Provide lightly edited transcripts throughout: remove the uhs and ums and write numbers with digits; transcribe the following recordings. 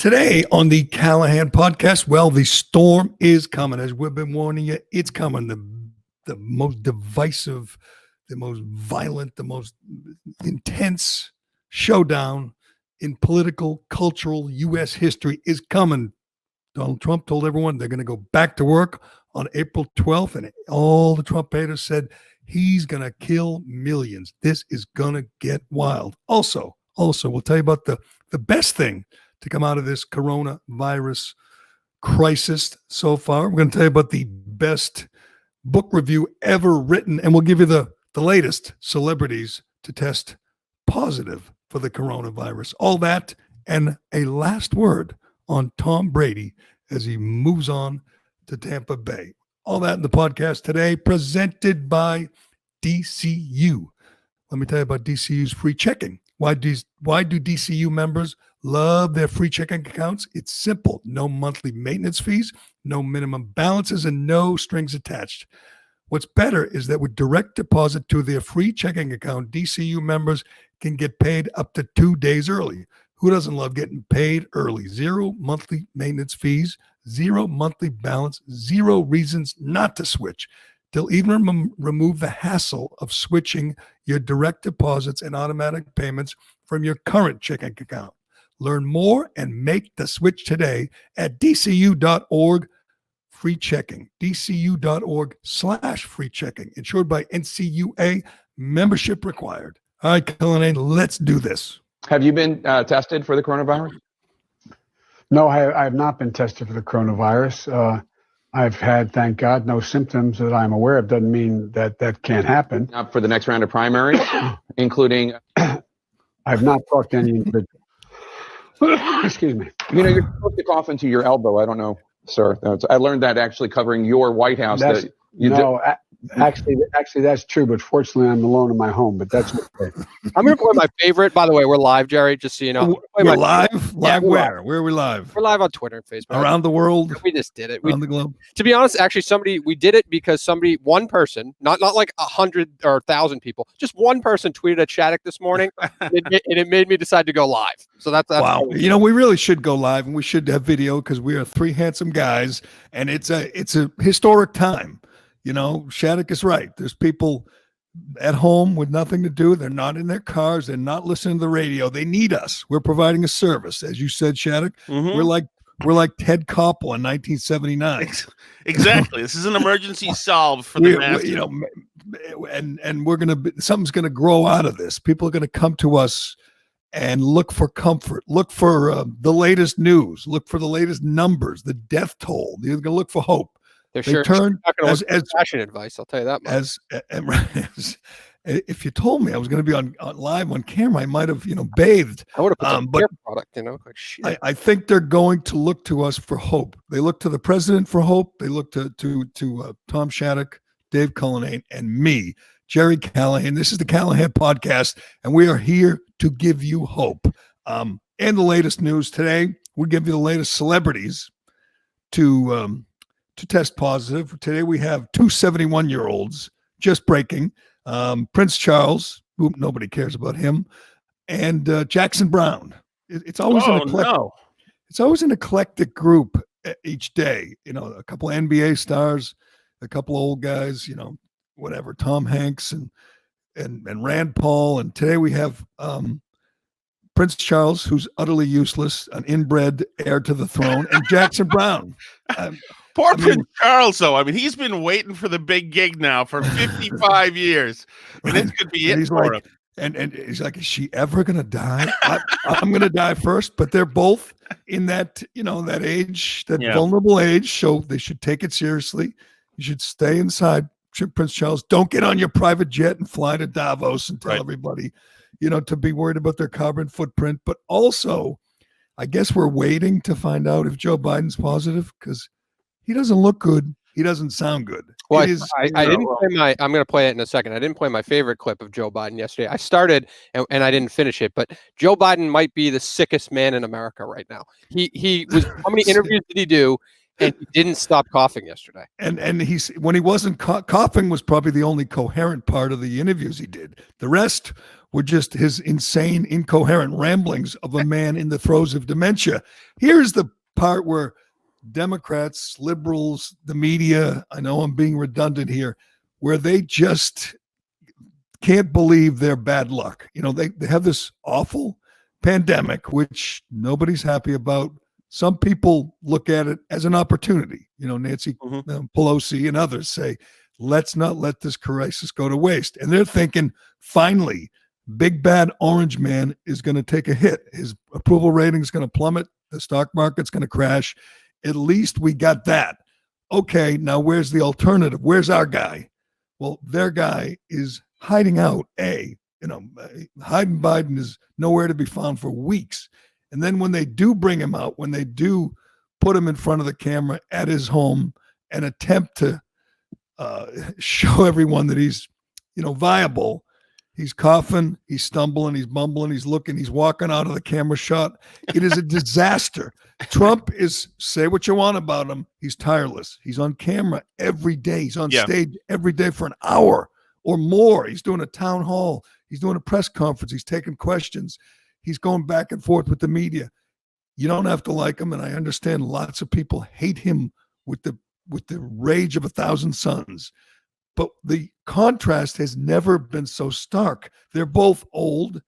Today on the Callahan podcast, well, the storm is coming. As we've been warning you, it's coming. The most divisive, the most violent, the most intense showdown in political, cultural U.S. history is coming. Donald Trump told everyone they're going to go back to work on April 12th, and all the Trump haters said he's going to kill millions. This is going to get wild. Also, we'll tell you about the best thing to come out of this coronavirus crisis so far. We're going to tell you about the best book review ever written, and we'll give you the latest celebrities to test positive for the coronavirus. All that and a last word on Tom Brady as he moves on to Tampa Bay. All that in the podcast today, presented by DCU. Let me tell you about DCU's free checking. Why do DCU members love their free checking accounts? It's simple. No monthly maintenance fees, no minimum balances, and no strings attached. What's better is that with direct deposit to their free checking account, DCU members can get paid up to 2 days early. Who doesn't love getting paid early? Zero monthly maintenance fees, zero monthly balance, zero reasons not to switch. They'll even remove the hassle of switching your direct deposits and automatic payments from your current checking account. Learn more and make the switch today at dcu.org free checking, dcu.org/free checking, insured by NCUA, membership required. All right, Callahan, let's do this. Have you been tested for the coronavirus? No, I have not been tested for the coronavirus. I've had, thank God, no symptoms that I'm aware of. Doesn't mean that can't happen. Not for the next round of primaries, including... I've not talked to any individual. Excuse me. You know, you're supposed to cough into your elbow. I don't know, sir. I learned that actually covering your White House. Actually, that's true. But fortunately, I'm alone in my home. But that's okay. I'm going to play my favorite. By the way, we're live, Jerry, just so you know. We're live? Live where? Where are we live? We're live on Twitter and Facebook. Around the world? We just did it. Around the globe? To be honest, actually, we did it because one person, not like 100 or 1,000 people, just one person tweeted at Shattuck this morning, and it made me decide to go live. So that's wow. You know, we really should go live, and we should have video because we are three handsome guys, and it's a historic time. You know, Shattuck is right. There's people at home with nothing to do. They're not in their cars. They're not listening to the radio. They need us. We're providing a service. As you said, Shattuck, we're like Ted Koppel in 1979. Exactly. This is an emergency solve for the masses. You know, and we're something's gonna grow out of this. People are gonna come to us and look for comfort, look for the latest news, look for the latest numbers, the death toll. They're gonna look for hope. They're sure turn not going to look for fashion advice. I'll tell you that much. If you told me I was going to be on live on camera, I might have bathed. I would have put some hair product, like shit. I think they're going to look to us for hope. They look to the president for hope. They look to Tom Shattuck, Dave Cullinane, and me, Gerry Callahan. This is the Callahan podcast, and we are here to give you hope. And the latest news today, we'll give you the latest celebrities to test positive. Today we have two 71-year-olds just breaking. Prince Charles, who nobody cares about him, and Jackson Brown. It's always it's always an eclectic group each day. You know, a couple of NBA stars, a couple of old guys. You know, whatever. Tom Hanks and Rand Paul. And today we have Prince Charles, who's utterly useless, an inbred heir to the throne, and Jackson Brown. Prince Charles, though. I mean, he's been waiting for the big gig now for 55 years. And this could be it for him. And he's like, is she ever going to die? I'm going to die first. But they're both in that, that age, that vulnerable age. So they should take it seriously. You should stay inside, Prince Charles. Don't get on your private jet and fly to Davos and tell everybody, to be worried about their carbon footprint. But also, I guess we're waiting to find out if Joe Biden's positive because he doesn't look good. He doesn't sound good. Well, I didn't play I'm going to play it in a second. I didn't play my favorite clip of Joe Biden yesterday. I started and I didn't finish it, but Joe Biden might be the sickest man in America right now. He was, how many interviews did he do? and he didn't stop coughing yesterday. And he's when he wasn't coughing was probably the only coherent part of the interviews he did. The rest were just his insane, incoherent ramblings of a man in the throes of dementia. Here's the part where Democrats, liberals, the media, I know I'm being redundant here, where they just can't believe their bad luck. You know, they have this awful pandemic, which nobody's happy about. Some people look at it as an opportunity. You know, Nancy Pelosi and others say, let's not let this crisis go to waste. And they're thinking, finally, big bad orange man is going to take a hit. His approval rating is going to plummet. The stock market's going to crash. At least we got that. Okay, now where's the alternative? Where's our guy? Well, their guy is hiding out. Hiding Biden is nowhere to be found for weeks. And then when they do bring him out, when they do put him in front of the camera at his home and attempt to show everyone that he's, viable, he's coughing, he's stumbling, he's mumbling, he's looking, he's walking out of the camera shot. It is a disaster. Trump is, say what you want about him, he's tireless. He's on camera every day. He's on stage every day for an hour or more. He's doing a town hall. He's doing a press conference. He's taking questions. He's going back and forth with the media. You don't have to like him, and I understand lots of people hate him with the rage of 1,000 suns. But the contrast has never been so stark. They're both old,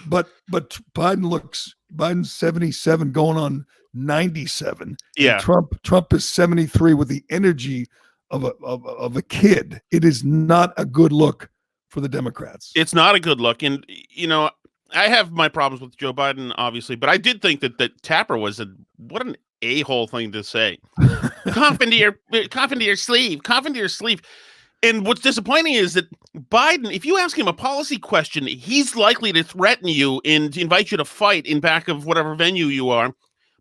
but Biden's 77 going on 97. Yeah. Trump is 73 with the energy of a kid. It is not a good look for the Democrats. It's not a good look. And, I have my problems with Joe Biden, obviously, but I did think that Tapper was what an a-hole thing to say. Cough into your sleeve. And what's disappointing is that Biden, if you ask him a policy question, he's likely to threaten you and invite you to fight in back of whatever venue you are.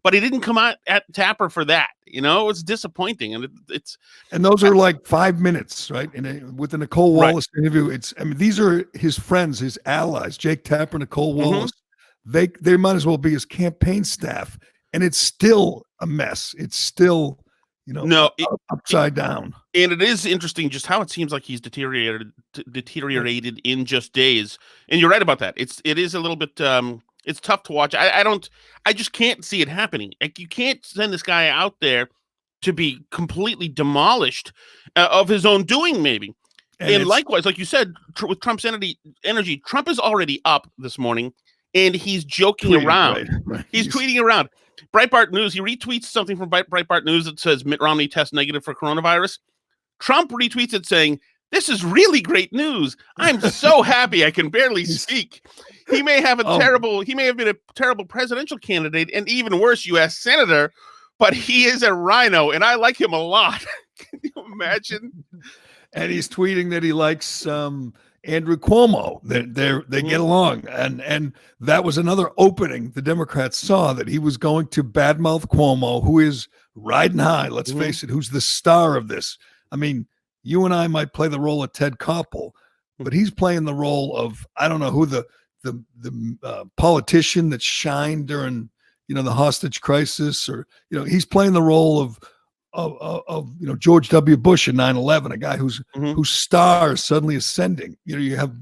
But he didn't come out at Tapper for that. It's disappointing, and and those are like 5 minutes, right? With the Nicole Wallace interview, these are his friends, his allies, Jake Tapper, Nicole Wallace. They might as well be his campaign staff, and it's still a mess. It's still, upside down. And it is interesting just how it seems like he's deteriorated in just days. And you're right about that. It is a little bit. It's tough to watch. I just can't see it happening. Like, you can't send this guy out there to be completely demolished of his own doing, maybe. And likewise, like you said, with Trump's energy, Trump is already up this morning, and he's joking around. Right. He's tweeting around. Breitbart News, he retweets something from Breitbart News that says Mitt Romney tests negative for coronavirus. Trump retweets it saying, "This is really great news. I'm so happy I can barely speak." He may have been a terrible presidential candidate and even worse, U.S. senator, but he is a rhino, and I like him a lot. Can you imagine? And he's tweeting that he likes Andrew Cuomo. They get along, and that was another opening the Democrats saw, that he was going to badmouth Cuomo, who is riding high. Let's face it, who's the star of this. I mean, you and I might play the role of Ted Koppel, but he's playing the role of, I don't know who the politician that shined during the hostage crisis, or he's playing the role of George W. Bush in 9/11, a guy whose star is suddenly ascending. You have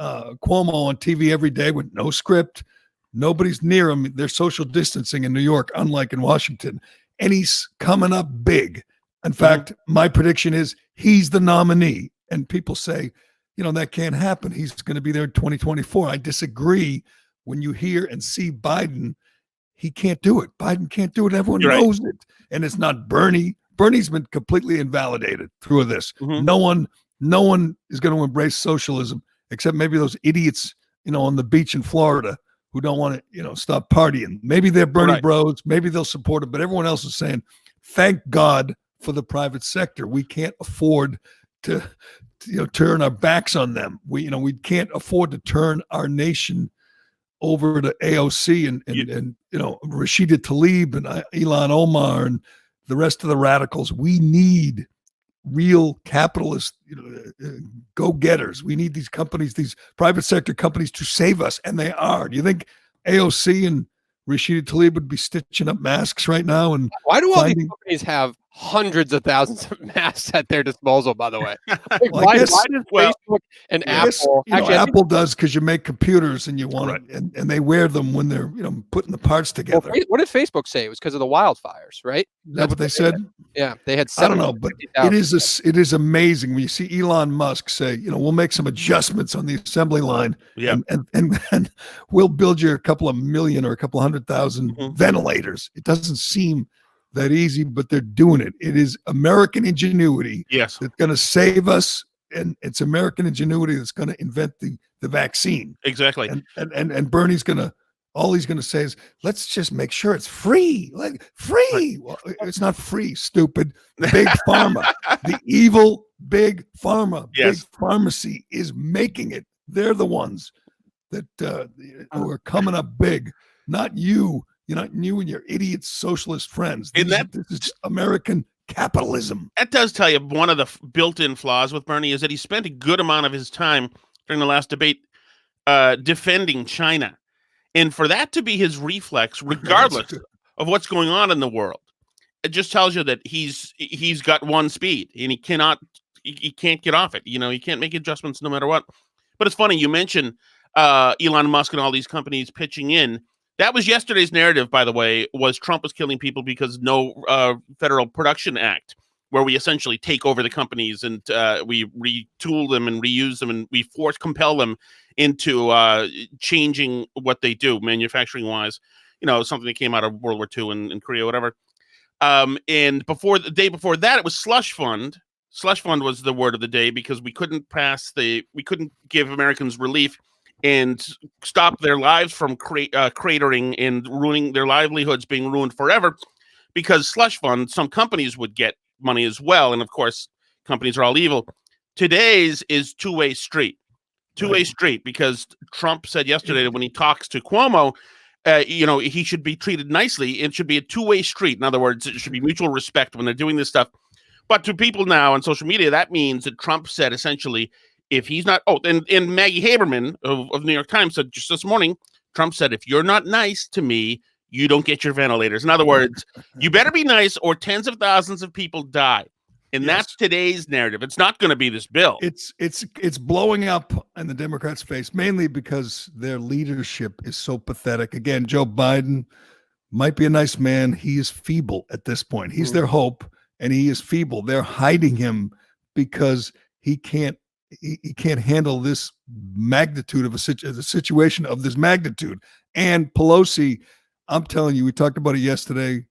Cuomo on TV every day with no script, nobody's near him. They're social distancing in New York, unlike in Washington, and he's coming up big. In fact, my prediction is he's the nominee, and people say, that can't happen. He's going to be there in 2024. I disagree. When you hear and see Biden, he can't do it. Biden can't do it. Everyone knows it. And it's not Bernie. Bernie's been completely invalidated through this. No one is going to embrace socialism except maybe those idiots, on the beach in Florida who don't want to, stop partying. Maybe they're Bernie bros. Maybe they'll support it. But everyone else is saying, thank God for the private sector. We can't afford to turn our backs on them. We can't afford to turn our nation over to AOC and Rashida Tlaib and Ilhan Omar and the rest of the radicals. We need real capitalist go-getters. We need these companies, these private sector companies, to save us, and they are. Do you think AOC and Rashida Tlaib would be stitching up masks right now. And Why do all these finding- companies have hundreds of thousands of masks at their disposal, by the way? Like, Well, I why guess- does well, Facebook and I guess, Apple you know, actually, I think- Apple does because you make computers and you want Right. it, and they wear them when they're, you know, putting the parts well, together. what did Facebook say? It was because of the wildfires, right? Is that what they said? Yeah, they had I don't know, but 750,000. it is amazing when you see Elon Musk say, you know, we'll make some adjustments on the assembly line, Yeah. and we'll build you a couple of million or a couple 100,000 Mhm. ventilators. It doesn't seem that easy, but they're doing it. It is American ingenuity Yes. that's going to save us, and it's American ingenuity that's going to invent the vaccine. Exactly. And Bernie's gonna, all he's gonna say is, let's just make sure it's free, like free. Well, it's not free, stupid. Big pharma, the evil big pharma, Yes. big pharmacy is making it. They're the ones that who are coming up big, not you. You know, you and your idiot socialist friends. And This is American capitalism. That does tell you one of the built-in flaws with Bernie is that he spent a good amount of his time during the last debate defending China. And for that to be his reflex, regardless of what's going on in the world, it just tells you that he's got one speed and he can't get off it. You know, he can't make adjustments no matter what. But it's funny, you mentioned Elon Musk and all these companies pitching in. That was yesterday's narrative, by the way, was Trump was killing people because no Federal Production Act, where we essentially take over the companies and we retool them and reuse them and we compel them into changing what they do manufacturing-wise. You know, something that came out of World War II in Korea, whatever. And the day before that, it was slush fund. Slush fund was the word of the day because we couldn't give Americans relief and stop their lives from cratering and ruining their livelihoods, being ruined forever. Because slush fund, some companies would get money as well, and of course, companies are all evil. Today's is two-way street. Two-way street, because Trump said yesterday that when he talks to Cuomo, you know, he should be treated nicely. It should be a two-way street. In other words, it should be mutual respect when they're doing this stuff. But to people now on social media, that means that Trump said essentially, if he's not, and Maggie Haberman of New York Times said just this morning, Trump said, if you're not nice to me, you don't get your ventilators. In other words, you better be nice or tens of thousands of people die. And that's today's narrative. It's not going to be this bill. It's blowing up in the Democrats' face, mainly because their leadership is so pathetic. Again, Joe Biden might be a nice man. He is feeble at this point. He's their hope, and he is feeble. They're hiding him because he can't handle this magnitude of a situation of this magnitude. And Pelosi, I'm telling you, we talked about it yesterday,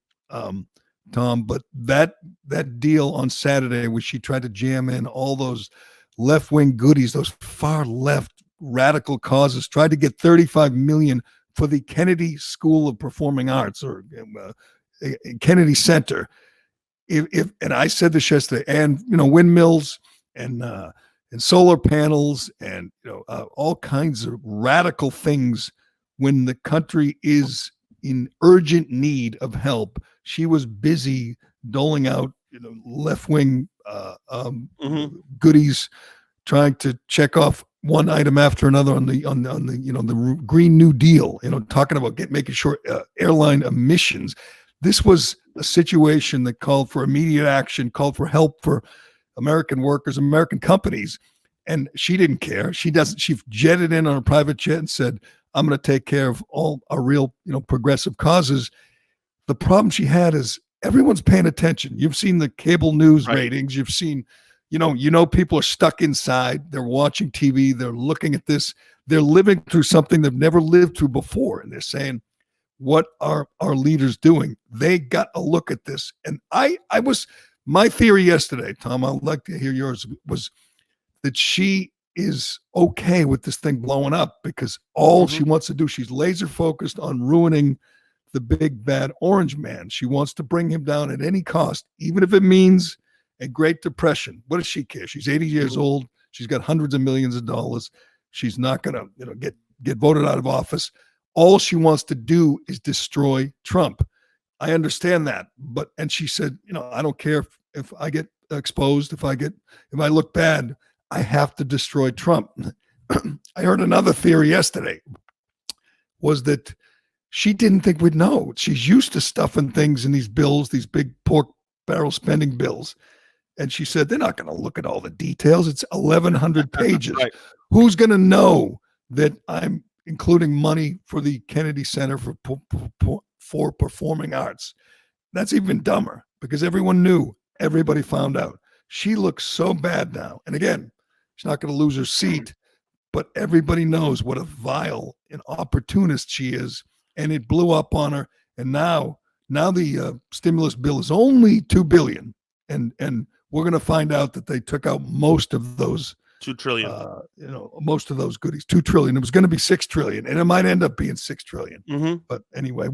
Tom, but that deal on Saturday where she tried to jam in all those left-wing goodies, those far left radical causes, tried to get $35 million for the Kennedy School of Performing Arts or Kennedy Center. If and I said this yesterday, and you know, windmills and solar panels and all kinds of radical things when the country is in urgent need of help. She was busy doling out left-wing goodies, trying to check off one item after another on the Green New Deal, talking about making sure airline emissions. This was a situation that called for immediate action, called for help for American workers, American companies, and she didn't care. She jetted in on a private jet and said, I'm going to take care of all our real, progressive causes. The problem she had is everyone's paying attention. You've seen the cable news ratings. You've seen, people are stuck inside. They're watching TV. They're looking at this. They're living through something they've never lived through before. And they're saying, what are our leaders doing? They got a look at this. And my theory yesterday, Tom, I'd like to hear yours, was that she is okay with this thing blowing up because all she wants to do, she's laser focused on ruining the big bad orange man. She wants to bring him down at any cost, even if it means a Great Depression. What does she care? She's 80 years old. She's got hundreds of millions of dollars. She's not going to, get voted out of office. All she wants to do is destroy Trump. I understand that, and she said, I don't care if I get exposed, if I look bad, I have to destroy Trump. I heard another theory yesterday was that she didn't think we'd know. She's used to stuffing things in these bills, these big pork barrel spending bills. And she said, they're not going to look at all the details. It's 1,100 pages. Right. Who's going to know that I'm including money for the Kennedy Center for Performing Arts? That's even dumber because everyone knew. Everybody found out. She looks so bad now. And again, she's not going to lose her seat, but everybody knows what a vile and opportunist she is. And it blew up on her. And now the stimulus bill is only $2 billion. And we're going to find out that they took out most of those $2 trillion. Most of those goodies. $2 trillion. It was going to be $6 trillion, and it might end up being $6 trillion. Mm-hmm. But anyway,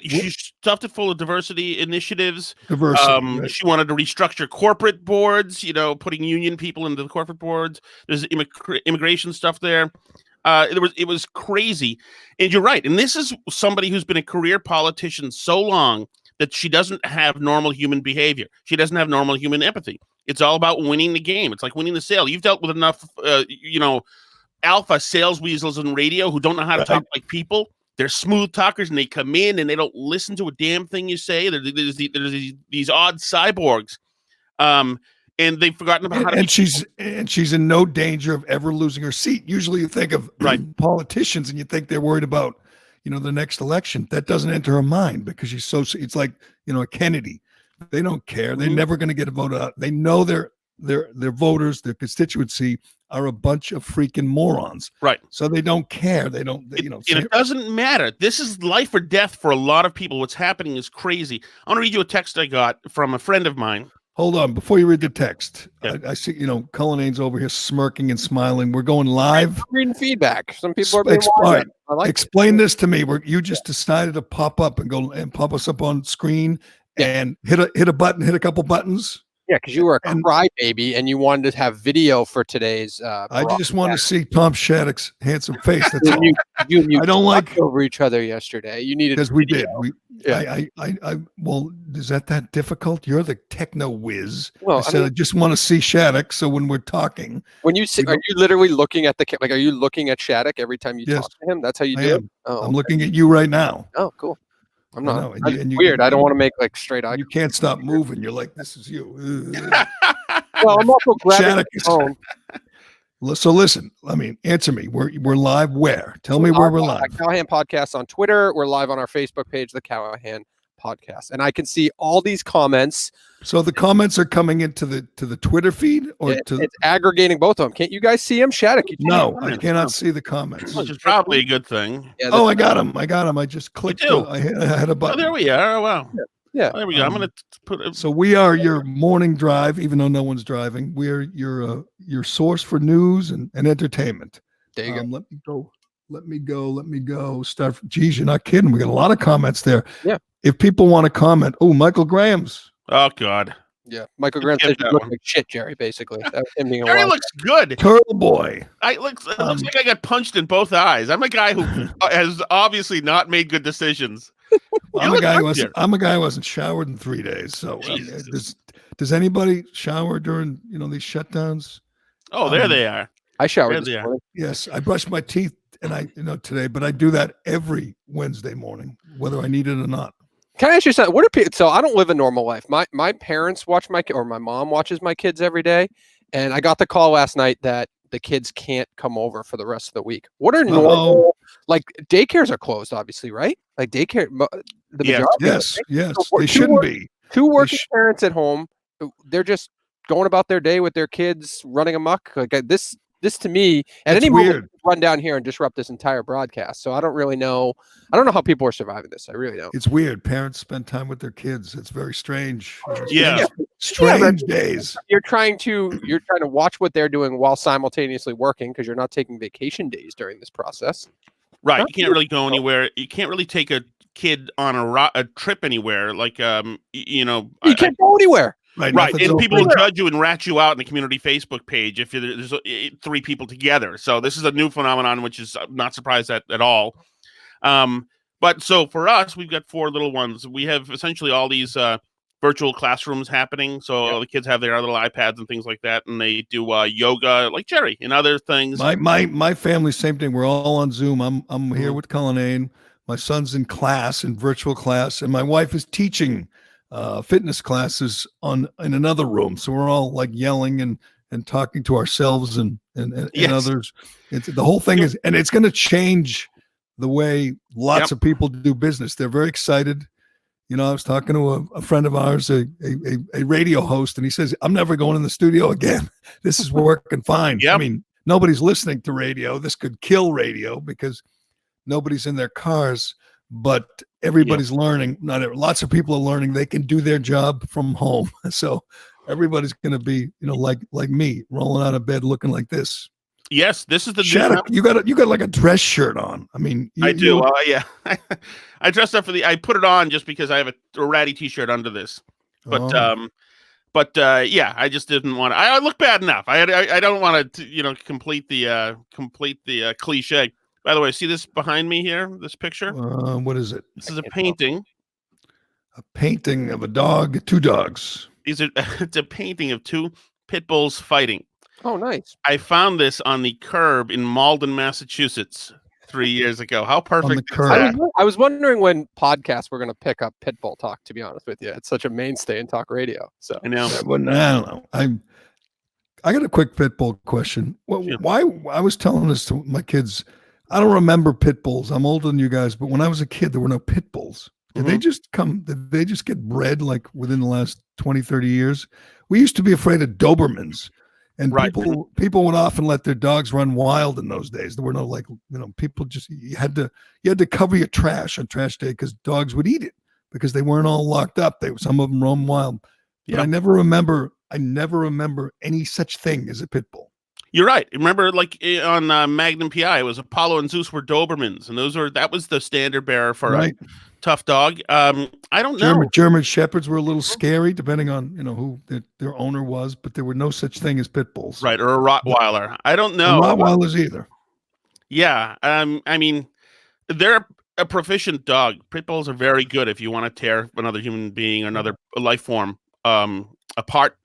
She stuffed it full of diversity initiatives. Diversity. Right. She wanted to restructure corporate boards. Putting union people into the corporate boards. There's immigration stuff there. It was crazy, and you're right. And this is somebody who's been a career politician so long that she doesn't have normal human behavior. She doesn't have normal human empathy. It's all about winning the game. It's like winning the sale. You've dealt with enough, alpha sales weasels in radio who don't know how to talk like people. They're smooth talkers, and they come in and they don't listen to a damn thing you say. There's these odd cyborgs, and they've forgotten about how to. And she's in no danger of ever losing her seat. Usually, you think of politicians, and you think they're worried about the next election. That doesn't enter her mind because she's so. It's like a Kennedy. They don't care. They're never going to get a vote out. They know their voters, their constituency are a bunch of freaking morons. Right. So they don't care. They don't. It doesn't matter. This is life or death for a lot of people. What's happening is crazy. I want to read you a text I got from a friend of mine. Hold on, before you read the text, yeah. I see Cullinane's over here smirking and smiling. We're going live. Reading feedback. Some people are being wild. Explain this to me. You just decided to pop up and go and pop us up on screen. Yeah. And hit a button, hit a couple buttons. Yeah, because you were a crybaby and you wanted to have video for today's. I just want to see Tom Shattuck's handsome face. That's all. You I don't like over each other yesterday. You needed because we did. Well, is that difficult? You're the techno whiz. Well, I just want to see Shattuck. So when we're talking, are you literally looking at are you looking at Shattuck every time you talk to him? That's how you do it. Oh, I'm looking at you right now. Oh, cool. I'm not. And weird. I don't want to make straight eye. You can't stop moving. You're like, this is you. Well, I'm also grabbing the phone. So listen, answer me. We're live where? Tell me where we're live. Callahan Podcast on Twitter. We're live on our Facebook page, the Callahan Podcast. And I can see all these comments. So the comments are coming into the Twitter feed, or it's aggregating both of them. Can't you guys see them? Shattuck? No, I cannot see the comments. Which is probably a good thing. Yeah, I got them. I just clicked. I had a button. Oh, there we are. Oh, wow. Yeah. There we go. I'm going to put it. So we are your morning drive, even though no one's driving. We are your source for news and entertainment. There you go. Let me go. Geez, you're not kidding. We got a lot of comments there. Yeah. If people want to comment, Michael Graham's. Oh God. Yeah, Michael Graham says you look like shit, Jerry. Basically, Jerry looks good. Turtle boy. It looks like I got punched in both eyes. I'm a guy who has obviously not made good decisions. Well, I'm a guy who wasn't showered in 3 days. So does anybody shower during these shutdowns? Oh, there they are. I showered this morning. Yes, I brushed my teeth today, but I do that every Wednesday morning, whether I need it or not. Can I ask you something? So I don't live a normal life. My parents watch or my mom watches my kids every day, and I got the call last night that the kids can't come over for the rest of the week. What are normal? Like daycares are closed, obviously, right? Like daycare. Yes. So they shouldn't be. Two working parents at home. They're just going about their day with their kids running amok. Like this to me, at any moment, run down here and disrupt this entire broadcast. So I don't really know. I don't know how people are surviving this. I really don't. It's weird. Parents spend time with their kids. It's very strange. Strange days. You're trying to watch what they're doing while simultaneously working because you're not taking vacation days during this process. Right. You can't really go anywhere. You can't really take a kid on a trip anywhere. Like you can't go anywhere. Right, and people will judge you and rat you out in the community Facebook page if there's 3 people together. So this is a new phenomenon, which is I'm not surprised at all. But so for us, we've got 4 little ones. We have essentially all these virtual classrooms happening. So all the kids have their little iPads and things like that, and they do yoga, like Jerry, and other things. My family, same thing. We're all on Zoom. I'm here with Cullinane. my son's in class, in virtual class, and my wife is teaching fitness classes in another room. So we're all like yelling and talking to ourselves and Yes. others. The whole thing is, and it's going to change the way lots of people do business. They're very excited. You know, I was talking to a friend of ours, a radio host, and he says, I'm never going in the studio again. This is working fine. Yep. I mean, nobody's listening to radio. This could kill radio because nobody's in their cars, but everybody's learning. Lots of people are learning they can do their job from home. So everybody's going to be, you know, like me, rolling out of bed looking like this. Yes, this is the Shattuck, you got like a dress shirt on. I mean, I do. Yeah, I dressed up I put it on just because I have a ratty T-shirt under this. But yeah, I just didn't want to. I look bad enough. I don't want to, you know, complete the cliche. By the way, see this behind me here? This picture. What is it? This is a painting. A painting of a dog, two dogs. It's a painting of two pit bulls fighting. Oh, nice. I found this on the curb in Malden, Massachusetts 3 years ago. How perfect is that? I was wondering when podcasts were going to pick up Pitbull talk, to be honest with you. It's such a mainstay in talk radio. So I know. I don't know. I got a quick Pitbull question. Why I was telling this to my kids, I don't remember pit bulls. I'm older than you guys, but when I was a kid, there were no pit bulls. Did they just did they just get bred like within the last 20, 30 years? We used to be afraid of Dobermans. And people would often let their dogs run wild in those days. There were no, like, you know, people just, you had to cover your trash on trash day because dogs would eat it because they weren't all locked up. Some of them roam wild. But I never remember any such thing as a pit bull. You're right. Remember, like on Magnum PI, it was Apollo and Zeus were Dobermans, and that was the standard bearer for a tough dog. I don't know. German Shepherds were a little scary, depending on, you know, who their owner was, but there were no such thing as pit bulls. Right, or a Rottweiler. I don't know. Rottweilers either. Yeah. I mean, they're a proficient dog. Pit bulls are very good if you want to tear another human being or another life form apart.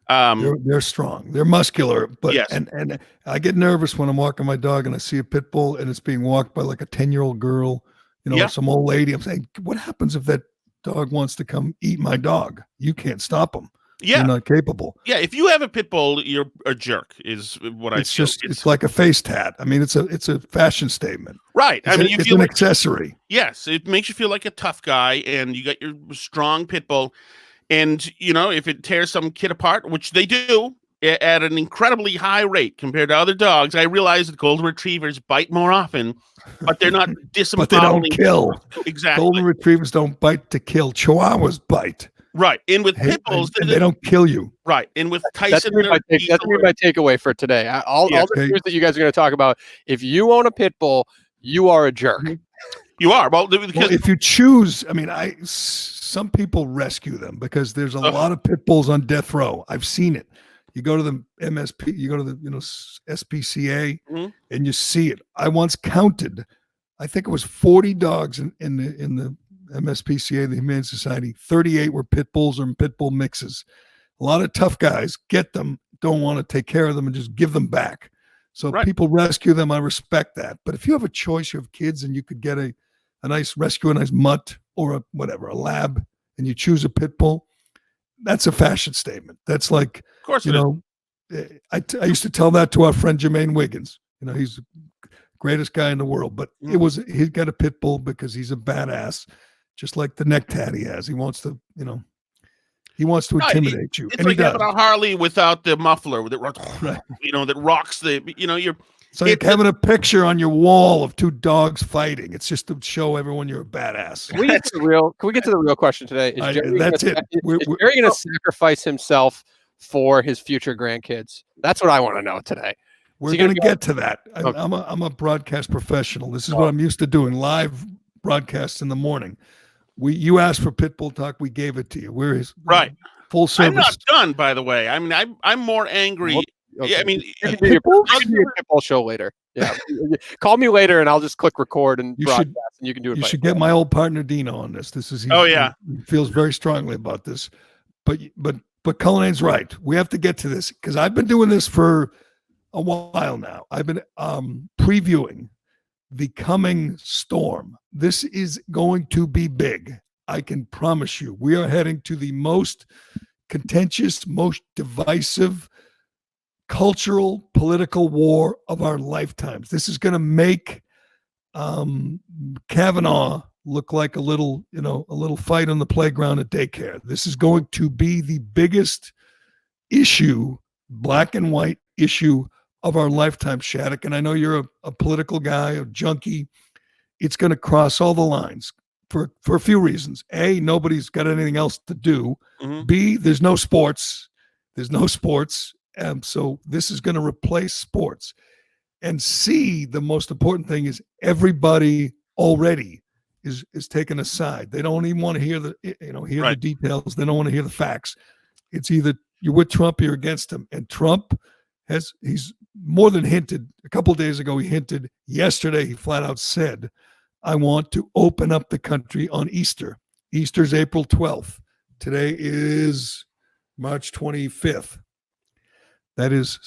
They're strong. They're muscular, but yes. and I get nervous when I'm walking my dog and I see a pit bull and it's being walked by like a 10-year-old girl, you know, some old lady. I'm saying, what happens if that dog wants to come eat my dog? You can't stop him. Yeah, you're not capable. Yeah, if you have a pit bull, you're a jerk. Is what I feel. It's like a face tat. I mean, it's a fashion statement. Right. I mean, you it's feel an like, accessory. Yes, it makes you feel like a tough guy, and you got your strong pit bull. And, you know, if it tears some kid apart, which they do at an incredibly high rate compared to other dogs, I realize that golden retrievers bite more often, but they're not disemboweling. But they don't kill. Exactly. Golden retrievers don't bite to kill. Chihuahuas bite. Right. And with pit bulls, they don't kill you. Right. And with Tyson, that's my takeaway for today. All the things that you guys are going to talk about. If you own a pit bull, you are a jerk. You are. Well, if you choose, I mean, some people rescue them because there's a lot of pit bulls on death row. I've seen it. You go to the MSP, you go to the SPCA, and you see it. I once counted, I think it was 40 dogs in the MSPCA, the Humane Society. 38 were pit bulls or pit bull mixes. A lot of tough guys get them, don't want to take care of them, and just give them back. So people rescue them. I respect that. But if you have a choice, you have kids, and you could get a nice mutt or a lab, and you choose a pit bull, that's a fashion statement. That's like, of course, you know, I used to tell that to our friend Jermaine Wiggins. You know, he's the greatest guy in the world, but he got a pit bull because he's a badass, just like the neck tat he has. He wants to, you know, intimidate you. It's like having a Harley without the muffler that, you know, that rocks the, you know, it's like having a picture on your wall of two dogs fighting. It's just to show everyone you're a badass. Can we get to the real question today? Is Gerry that's it. Is Gerry going to sacrifice himself for his future grandkids? That's what I want to know today. We're going to get to that. I'm a broadcast professional. This is what I'm used to doing, live broadcasts in the morning. You asked for Pitbull talk, we gave it to you. We're his full service. I'm not done, by the way. I mean, I'm more angry. Okay. Yeah, I mean, you can do your Pitbull show later. Yeah, call me later, and I'll just click record and broadcast, and you can do it. You should get my old partner Dino on this. He feels very strongly about this. But Cullinane's right. We have to get to this because I've been doing this for a while now. I've been previewing the coming storm. This is going to be big. I can promise you. We are heading to the most contentious, most divisive cultural, political war of our lifetimes. This is going to make Kavanaugh look like a little fight on the playground at daycare. This is going to be the biggest issue, black and white issue of our lifetime, Shattuck. And I know you're a political guy, a junkie. It's going to cross all the lines for a few reasons. A, nobody's got anything else to do. Mhm. B, there's no sports. So this is going to replace sports. And C, the most important thing is everybody already is taking a side. They don't even want to hear the Right. the details. They don't want to hear the facts. It's either you're with Trump or you're against him. And Trump he's more than hinted. A couple of days ago, he hinted. Yesterday, he flat out said, I want to open up the country on Easter. Easter's April 12th. Today is March 25th. That is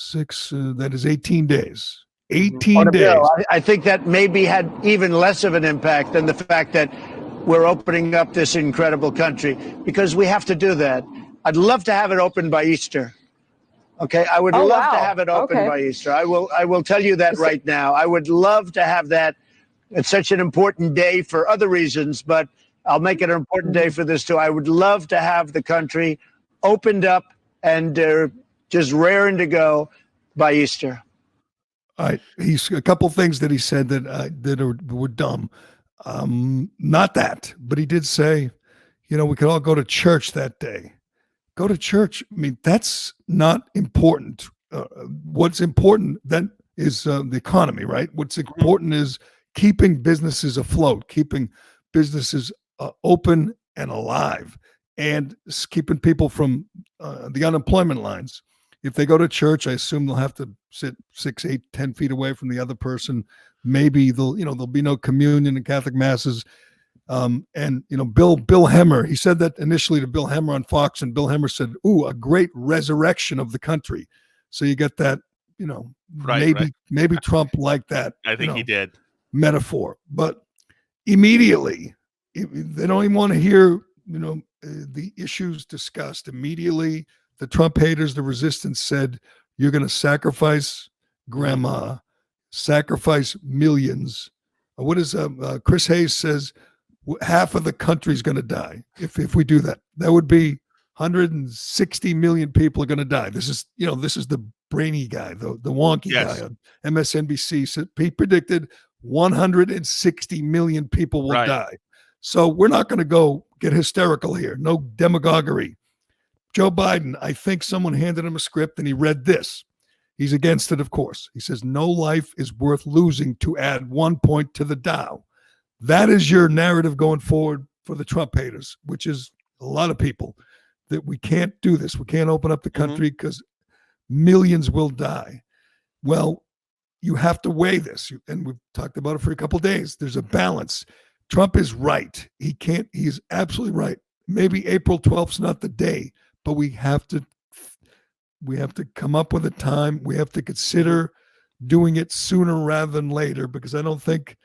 18 days. 18 days. Bill, I think that maybe had even less of an impact than the fact that we're opening up this incredible country, because we have to do that. I'd love to have it open by Easter. Okay, I would love to have it open by Easter. I will tell you that right now. I would love to have that. It's such an important day for other reasons, but I'll make it an important day for this too. I would love to have the country opened up and just raring to go by Easter. All right. He's a couple things that he said that were dumb. Not that, but he did say, we could all go to church that day. Go to church. I mean, that's not important. What's important then is the economy, right? What's important is keeping businesses afloat, keeping businesses open and alive, and keeping people from the unemployment lines. If they go to church, I assume they'll have to sit 6, 8, 10 feet away from the other person. Maybe there'll be no communion in Catholic masses. And Bill Hemmer, he said that initially to Bill Hemmer on Fox, and Bill Hemmer said, "Ooh, a great resurrection of the country." So you get that, Right. maybe Trump liked that. I think he did. Metaphor, but immediately they don't even want to hear, the issues discussed. Immediately, the Trump haters, the resistance said, "You're going to sacrifice grandma, sacrifice millions." What is Chris Hayes says? Half of the country's going to die if we do that. That would be 160 million people are going to die. This is the brainy guy, the wonky guy on MSNBC. So he predicted 160 million people will die. So we're not going to go get hysterical here. No demagoguery. Joe Biden, I think someone handed him a script and he read this. He's against it, of course. He says, no life is worth losing to add 1 point to the Dow. That is your narrative going forward for the Trump haters, which is a lot of people, that we can't do this. We can't open up the country because millions will die. Well, you have to weigh this. And we've talked about it for a couple of days. There's a balance. Trump is right. He's absolutely right. Maybe April 12th is not the day, but we have to come up with a time. We have to consider doing it sooner rather than later, because I don't think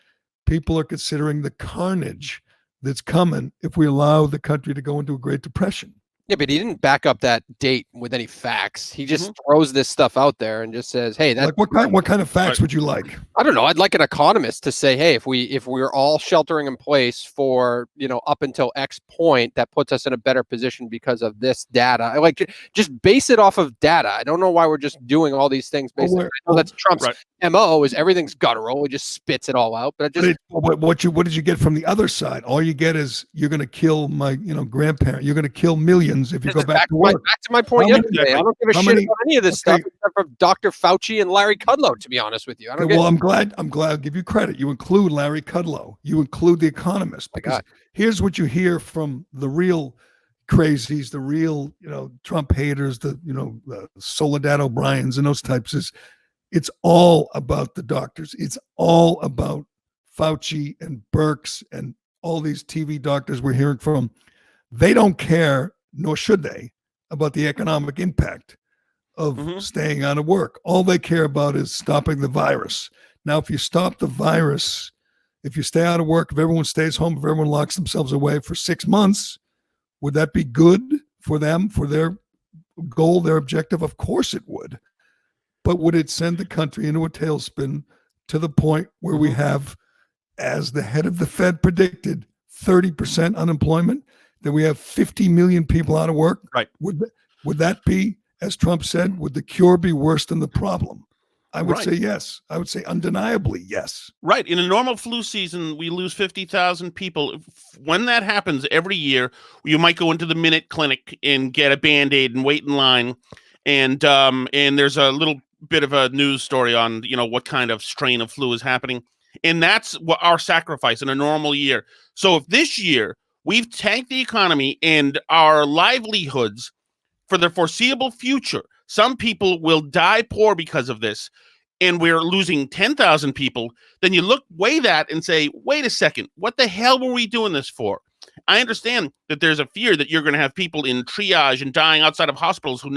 people are considering the carnage that's coming if we allow the country to go into a Great Depression. Yeah, but he didn't back up that date with any facts. He just throws this stuff out there and just says, "Hey, that's like what kind of facts would you like?" I don't know. I'd like an economist to say, "Hey, if we're all sheltering in place for up until X point, that puts us in a better position because of this data." Like, just base it off of data. I don't know why we're just doing all these things based. I know that's Trump's MO, is everything's guttural. He just spits it all out. But what did you get from the other side? All you get is, you're going to kill my grandparent. You're going to kill millions if you go back to work. Back to my point yesterday. I don't give a shit about any of this stuff except for Dr. Fauci and Larry Kudlow, to be honest with you. I'm glad I'll give you credit. You include Larry Kudlow. You include The Economist, because here's what you hear from the real crazies, the real Trump haters, the Soledad O'Briens and those types. It's all about the doctors. It's all about Fauci and Birx and all these TV doctors we're hearing from. They don't care, nor should they, about the economic impact of staying out of work. All they care about is stopping the virus. Now, if you stop the virus, if you stay out of work, if everyone stays home, if everyone locks themselves away for 6 months, would that be good for them, for their goal, their objective? Of course it would. But would it send the country into a tailspin to the point where we have, as the head of the Fed predicted, 30% unemployment, that we have 50 million people out of work? Right. Would that be, as Trump said, would the cure be worse than the problem? I would say yes. I would say undeniably yes. Right. In a normal flu season, we lose 50,000 people. When that happens every year, you might go into the Minute Clinic and get a Band-Aid and wait in line. And there's a little bit of a news story on, what kind of strain of flu is happening. And that's what our sacrifice in a normal year. So if this year we've tanked the economy and our livelihoods for the foreseeable future, some people will die poor because of this, and we're losing 10,000 people, then you weigh that and say, wait a second, what the hell were we doing this for? I understand that there's a fear that you're going to have people in triage and dying outside of hospitals who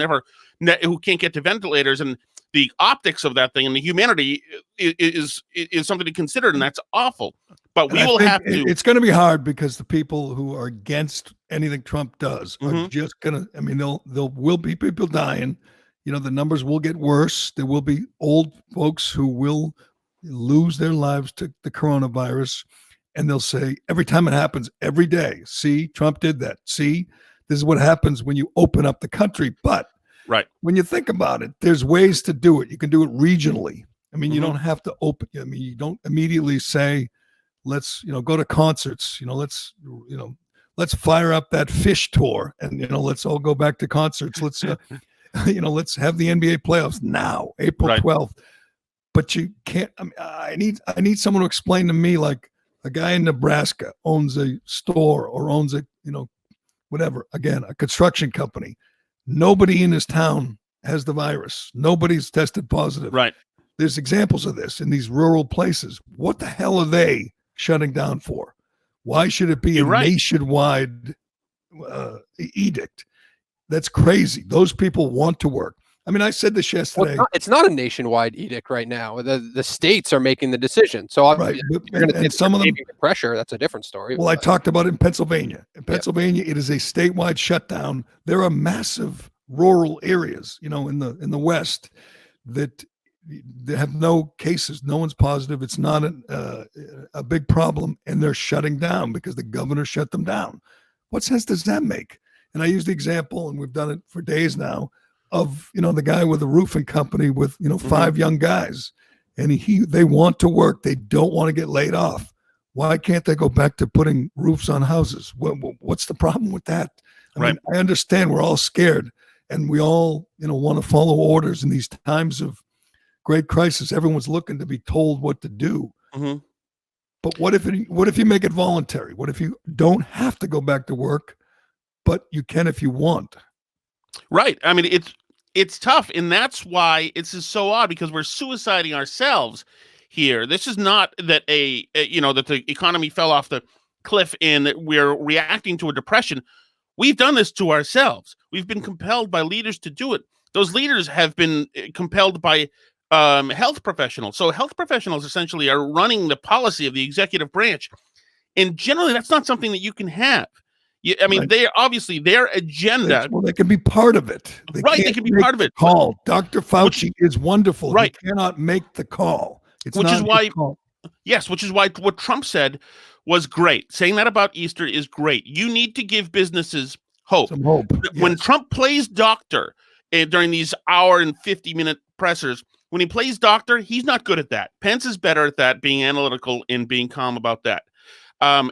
can't get to ventilators, and the optics of that thing and the humanity is something to consider, and that's awful. But we will have to. It's going to be hard because the people who are against anything Trump does are just going to. I mean, there will be people dying. The numbers will get worse. There will be old folks who will lose their lives to the coronavirus, and they'll say every time it happens, every day, see, Trump did that. See, this is what happens when you open up the country. But when you think about it, there's ways to do it. You can do it regionally. I mean, you don't have to open. I mean, you don't immediately say, let's, go to concerts. Let's fire up that fish tour, and let's all go back to concerts. Let's, let's have the NBA playoffs now, April 12th. But you can't. I need someone to explain to me, like a guy in Nebraska owns a store or owns a, whatever. Again, a construction company. Nobody in his town has the virus. Nobody's tested positive. Right. There's examples of this in these rural places. What the hell are they shutting down for? Why should it be a nationwide edict? That's crazy. Those people want to work. I mean, I said this yesterday. Well, it's not a nationwide edict right now. The states are making the decision. So and some of them pressure. That's a different story. Well, I talked about it in Pennsylvania. In Pennsylvania, it is a statewide shutdown. There are massive rural areas, in the West that they have no cases. No one's positive. It's not a big problem, and they're shutting down because the governor shut them down. What sense does that make? And I use the example, and we've done it for days now, of the guy with the roofing company with 5 young guys, and they want to work. They don't want to get laid off. Why can't they go back to putting roofs on houses? What's the problem with that? I mean, I understand we're all scared, and we all want to follow orders in these times of great crisis. Everyone's looking to be told what to do. But what if you make it voluntary? What if you don't have to go back to work, but you can if you want? Right. I mean, it's tough, and that's why it's just so odd, because we're suiciding ourselves here. This is not that that the economy fell off the cliff and that we're reacting to a depression. We've done this to ourselves. We've been compelled by leaders to do it. Those leaders have been compelled by health professionals. So health professionals essentially are running the policy of the executive branch, and generally that's not something that you can have. I mean, they obviously their agenda. Well, they can be part of it. They can be part of it. Call Dr. Fauci is wonderful. He cannot make the call. Which is why what Trump said was great. Saying that about Easter is great. You need to give businesses hope. Some hope. When Trump plays doctor during these hour and 50-minute pressers, when he plays doctor, he's not good at that. Pence is better at that, being analytical and being calm about that.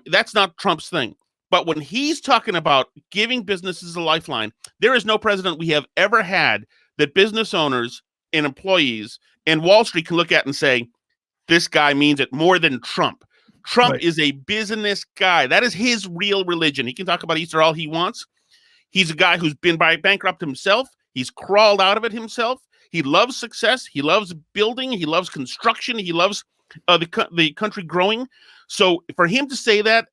That's not Trump's thing. But when he's talking about giving businesses a lifeline, there is no president we have ever had that business owners and employees and Wall Street can look at and say, this guy means it more than Trump. Trump is a business guy. That is his real religion. He can talk about Easter all he wants. He's a guy who's been bankrupt himself. He's crawled out of it himself. He loves success. He loves building. He loves construction. He loves the country growing. So for him to say that,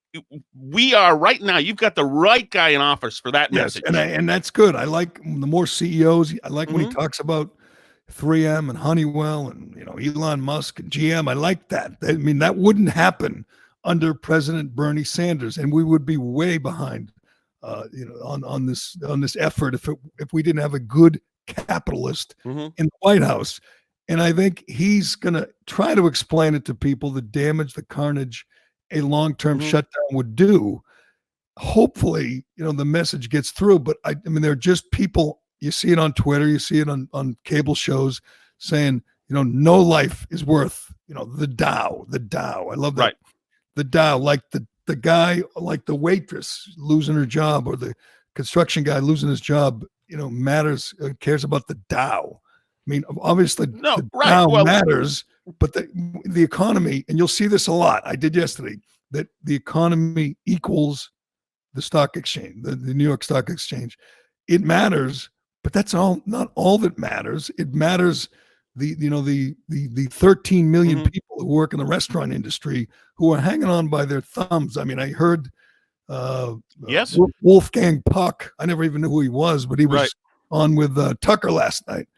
we are right now, you've got the right guy in office for that message. And that's good. I like the more CEOs. I like when he talks about, 3M and Honeywell and Elon Musk and GM. I like that. I mean, that wouldn't happen under President Bernie Sanders, and we would be way behind, on this effort if we didn't have a good capitalist Mhm. in the White House. And I think he's going to try to explain it to people, the damage, the carnage a long-term Mhm. shutdown would do. Hopefully, the message gets through. But I mean, they're just people. You see it on Twitter, you see it on cable shows saying, no life is worth, the Dow. I love that. Right. The Dow, like the guy, like the waitress losing her job or the construction guy losing his job, cares about the Dow. I mean, obviously No, the right. Dow Well, matters, but the economy, and you'll see this a lot. I did yesterday, that the economy equals the stock exchange, the New York Stock Exchange. It matters, but that's not all that matters. It matters the 13 million Mhm. people who work in the restaurant industry who are hanging on by their thumbs. I mean, I heard Yes. Wolfgang Puck. I never even knew who he was, but he was Right. on with Tucker last night.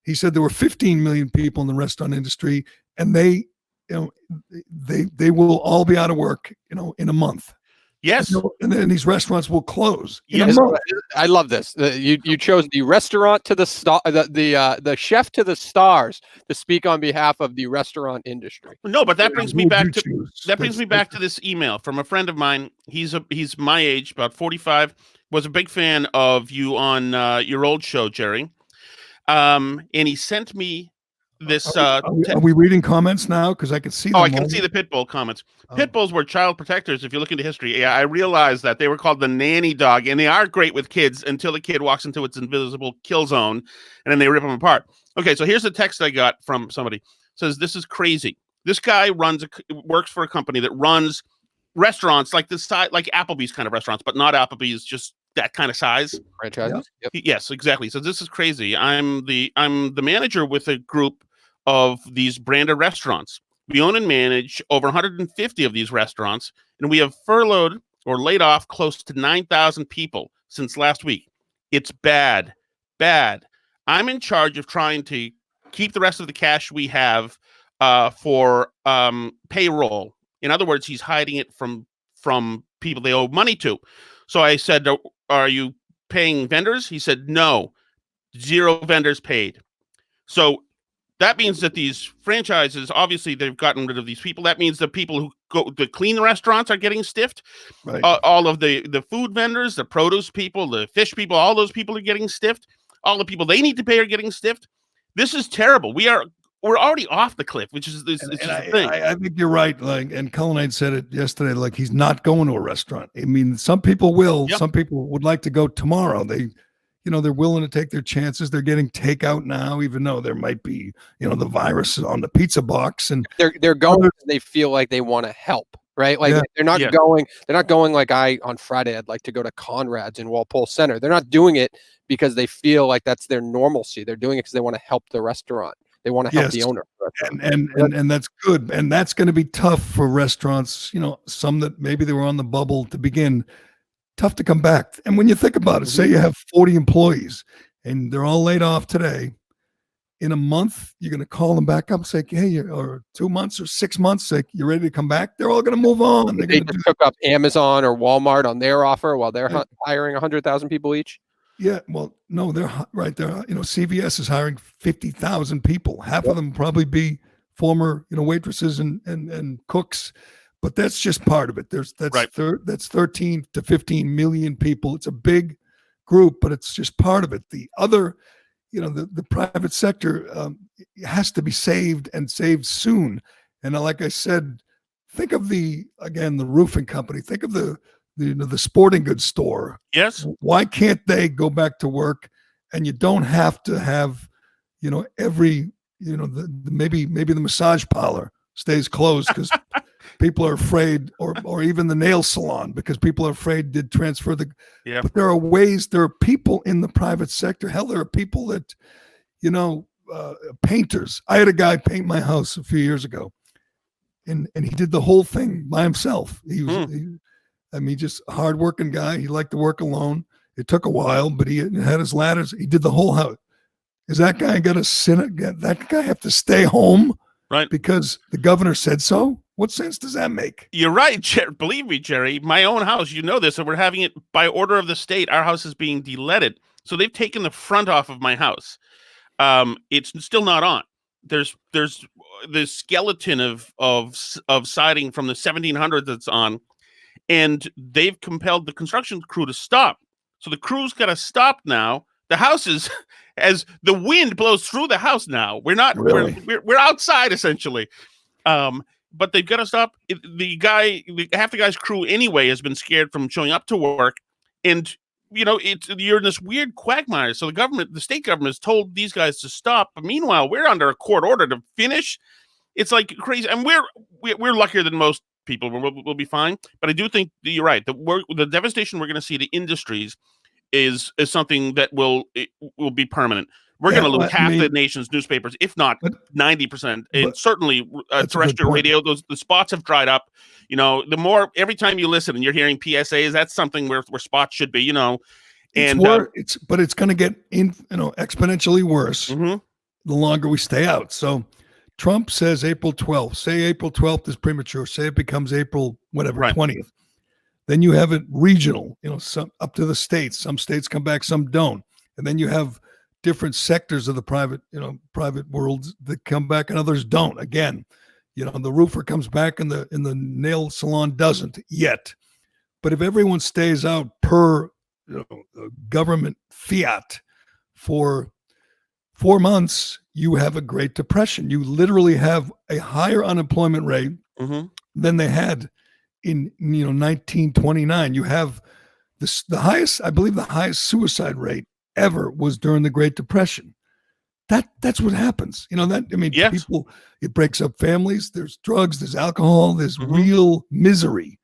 He said there were 15 million people in the restaurant industry, and they will all be out of work, in a month. Yes. And then these restaurants will close in a Yes. month. I love this. You chose the restaurant to the star, the chef to the stars to speak on behalf of the restaurant industry. No, but that brings Who me would back you to choose? that brings me back to this email from a friend of mine. He's my age, about 45. Was a big fan of you on your old show, Gerry. And he sent me this. Are we reading comments now? Because I can see them. I can see the pit bull comments. Pit bulls were child protectors. If you look into history, I realized that they were called the nanny dog, and they are great with kids until the kid walks into its invisible kill zone, and then they rip them apart. Okay, so here's the text I got from somebody. It says, "This is crazy. This guy works for a company that runs restaurants like this size, like Applebee's kind of restaurants, but not Applebee's, just that kind of size." Franchises. Yep. Yes, exactly. So this is crazy. I'm the manager with a group of these branded restaurants. We own and manage over 150 of these restaurants, and we have furloughed or laid off close to 9,000 people since last week. It's bad, bad. I'm in charge of trying to keep the rest of the cash we have for payroll. In other words, he's hiding it from people they owe money to. So I said, "Are you paying vendors?" He said, "No, 0 vendors paid." So that means that these franchises, obviously, they've gotten rid of these people. That means the people who go to clean the restaurants are getting stiffed. Right. All of the food vendors, the produce people, the fish people, all those people are getting stiffed. All the people they need to pay are getting stiffed. This is terrible. We're already off the cliff, which is this And the thing. I think you're right. Like, and Cullinane said it yesterday. Like, he's not going to a restaurant. I mean, some people will. Yep. Some people would like to go tomorrow. They're willing to take their chances. They're getting takeout now, even though there might be, the virus on the pizza box. And They're going because they feel like they want to help, right? Like Yeah. they're not Yeah. going. They're not going like on Friday. I'd like to go to Conrad's in Walpole Center. They're not doing it because they feel like that's their normalcy. They're doing it because they want to help the restaurant. They want to help the Yes. owner. and that's good. And that's going to be tough for restaurants. Some that maybe they were on the bubble to begin. Tough to come back. And when you think about it, say you have 40 employees and they're all laid off today. In a month, you're going to call them back up and say, "Hey," or 2 months or 6 months, say, "You ready to come back?" They're all going to move on. They're They going to just took up Amazon or Walmart on their offer while they're Yeah. hiring 100,000 people each. Yeah, well, no, they're right there. CVS is hiring 50,000 people. Half of them probably be former, waitresses and cooks, but that's just part of it. That's Right. That's 13 to 15 million people. It's a big group, but it's just part of it. The other, the private sector has to be saved and saved soon. And like I said, think of the roofing company. Think of the sporting goods store. Yes. Why can't they go back to work? And you don't have to have, every, maybe the massage parlor stays closed because people are afraid, or even the nail salon because people are afraid to transfer the. Yeah. But there are people in the private sector. Hell, there are people that, painters. I had a guy paint my house a few years ago, and he did the whole thing by himself. He was. Just a hardworking guy. He liked to work alone. It took a while, but he had his ladders. He did the whole house. Is that guy got to that guy have to stay home Right. because the governor said so? What sense does that make? You're right. Believe me, Gerry, my own house, you know this, and we're having it by order of the state. Our house is being deletted. So they've taken the front off of my house. It's still not on. There's the skeleton of siding from the 1700s that's on, and they've compelled the construction crew to stop. So the crew's got to stop now. The house is, as the wind blows through the house now. We're not, Really? we're outside essentially. But they've got to stop. Half the guy's crew anyway has been scared from showing up to work, and you're in this weird quagmire. So the state government has told these guys to stop. But meanwhile, we're under a court order to finish. It's like crazy, and we're luckier than most people. We'll be fine. But I do think you're right. The devastation we're going to see to industries is something that will be permanent. We're going to lose half the nation's newspapers, if not 90%. And certainly terrestrial radio, the spots have dried up. Every time you listen and you're hearing PSAs, that's something where spots should be, And but it's going to get exponentially worse the longer we stay out. So Trump says April 12th. Say April 12th is premature. Say it becomes April 20th. Then you have it regional, some up to the states. Some states come back, some don't. And then you have different sectors of the private world that come back and others don't. Again, the roofer comes back and the nail salon doesn't yet. But if everyone stays out per government fiat for 4 months, you have a Great Depression. You literally have a higher unemployment rate than they had in 1929. You have the highest, I believe, the highest suicide rate ever was during the Great Depression. That's what happens. People, it breaks up families. There's drugs, there's alcohol, there's real misery.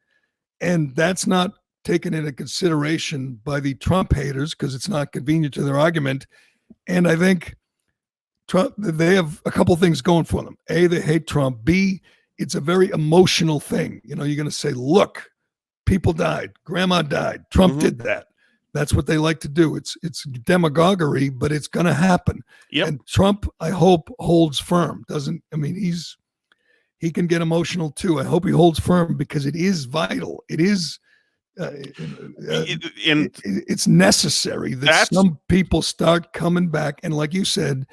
And that's not taken into consideration by the Trump haters because it's not convenient to their argument. And I think they have a couple things going for them. A, they hate Trump. B, it's a very emotional thing. You're going to say, look, people died. Grandma died. Trump did that. That's what they like to do. It's demagoguery, but it's going to happen. Yep. And Trump, I hope, holds firm. He can get emotional too. I hope he holds firm because it is vital. It is, it's necessary that some people start coming back. And like you said,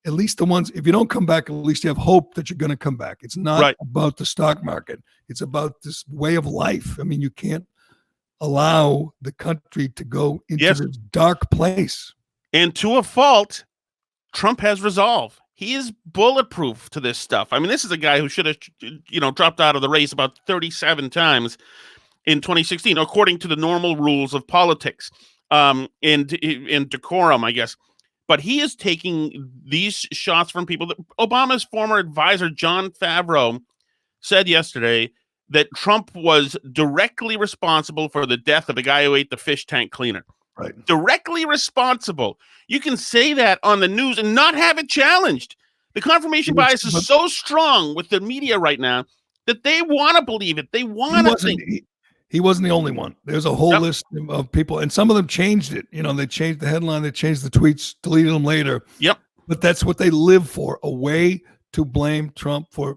at least the ones, if you don't come back, at least you have hope that you're going to come back. It's not about the stock market. It's about this way of life. You can't allow the country to go into this dark place. And to a fault, Trump has resolve. He is bulletproof to this stuff. This is a guy who should have, dropped out of the race about 37 times in 2016, according to the normal rules of politics, and decorum, I guess. But he is taking these shots from people that Obama's former advisor, John Favreau, said yesterday that Trump was directly responsible for the death of the guy who ate the fish tank cleaner. Right. Directly responsible. You can say that on the news and not have it challenged. The confirmation bias is so strong with the media right now that they want to believe it. They want to think. He wasn't the only one. There's a whole list of people, and some of them changed it. They changed the headline, they changed the tweets, deleted them later. Yep. But that's what they live for, a way to blame Trump for,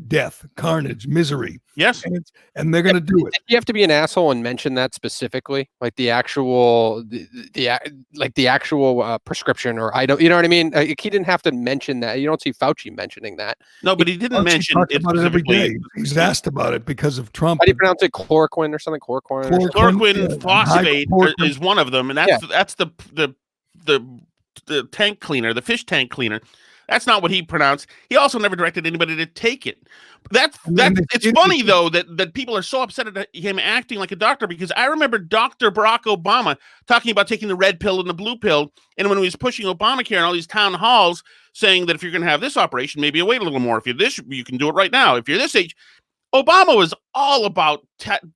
death, carnage, misery. Yes. And they're going to do it. You have to be an asshole and mention that specifically, like the actual, the actual prescription or item. You know what I mean? He didn't have to mention that. You don't see Fauci mentioning that. No, but he didn't mention it about it every day. He's asked about it because of Trump. How do you pronounce it? Chloroquine or something? Chloroquine phosphate is one of them, and that's the tank cleaner, the fish tank cleaner. That's not what he pronounced. He also never directed anybody to take it. It's funny though that people are so upset at him acting like a doctor, because I remember Dr. Barack Obama talking about taking the red pill and the blue pill, and when he was pushing Obamacare and all these town halls saying that if you're going to have this operation, maybe you wait a little more. If you're this, you can do it right now. If you're this age, Obama was all about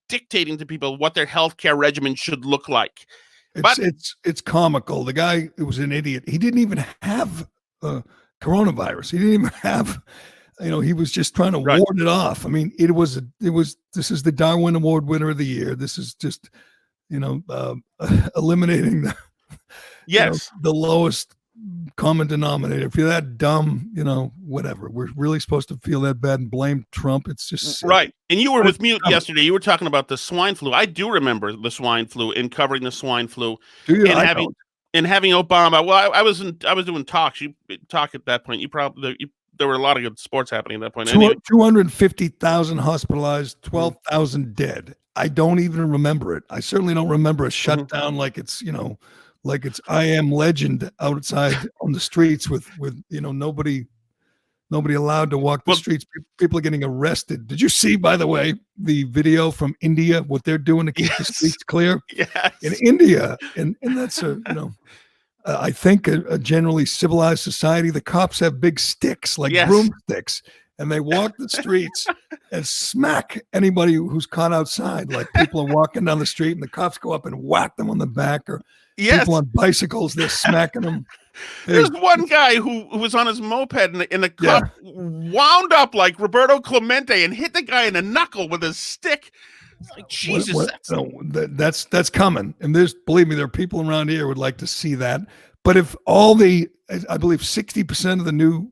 dictating to people what their healthcare regimen should look like. It's comical. The guy was an idiot. He didn't even have coronavirus. He didn't even have, he was just trying to ward it off. This is the Darwin Award winner of the year. This is just, eliminating the lowest common denominator. If you're that dumb, whatever. We're really supposed to feel that bad and blame Trump. It's just silly. Right. And you were But with it's me coming. yesterday. You were talking about the swine flu. I do remember the swine flu and covering the swine flu Do you? and I having don't. and having Obama. Well, I was doing talks. You talk at that point. There were a lot of good sports happening at that point. Anyway. 250,000 hospitalized, Mm-hmm. 12,000 dead. I don't even remember it. I certainly don't remember a shutdown like it's I Am Legend outside on the streets with nobody allowed to walk the streets. People are getting arrested. Did you see, by the way, the video from India, what they're doing to keep the streets clear? Yes. In India, and that's I think a generally civilized society. The cops have big sticks like broomsticks, and they walk the streets and smack anybody who's caught outside. Like people are walking down the street, and the cops go up and whack them on the back, or people on bicycles, they're smacking them. There's one guy who was on his moped, and the cop wound up like Roberto Clemente and hit the guy in the knuckle with his stick. It's like, Jesus, that's coming. And believe me, there are people around here who would like to see that. But if I believe 60% of the new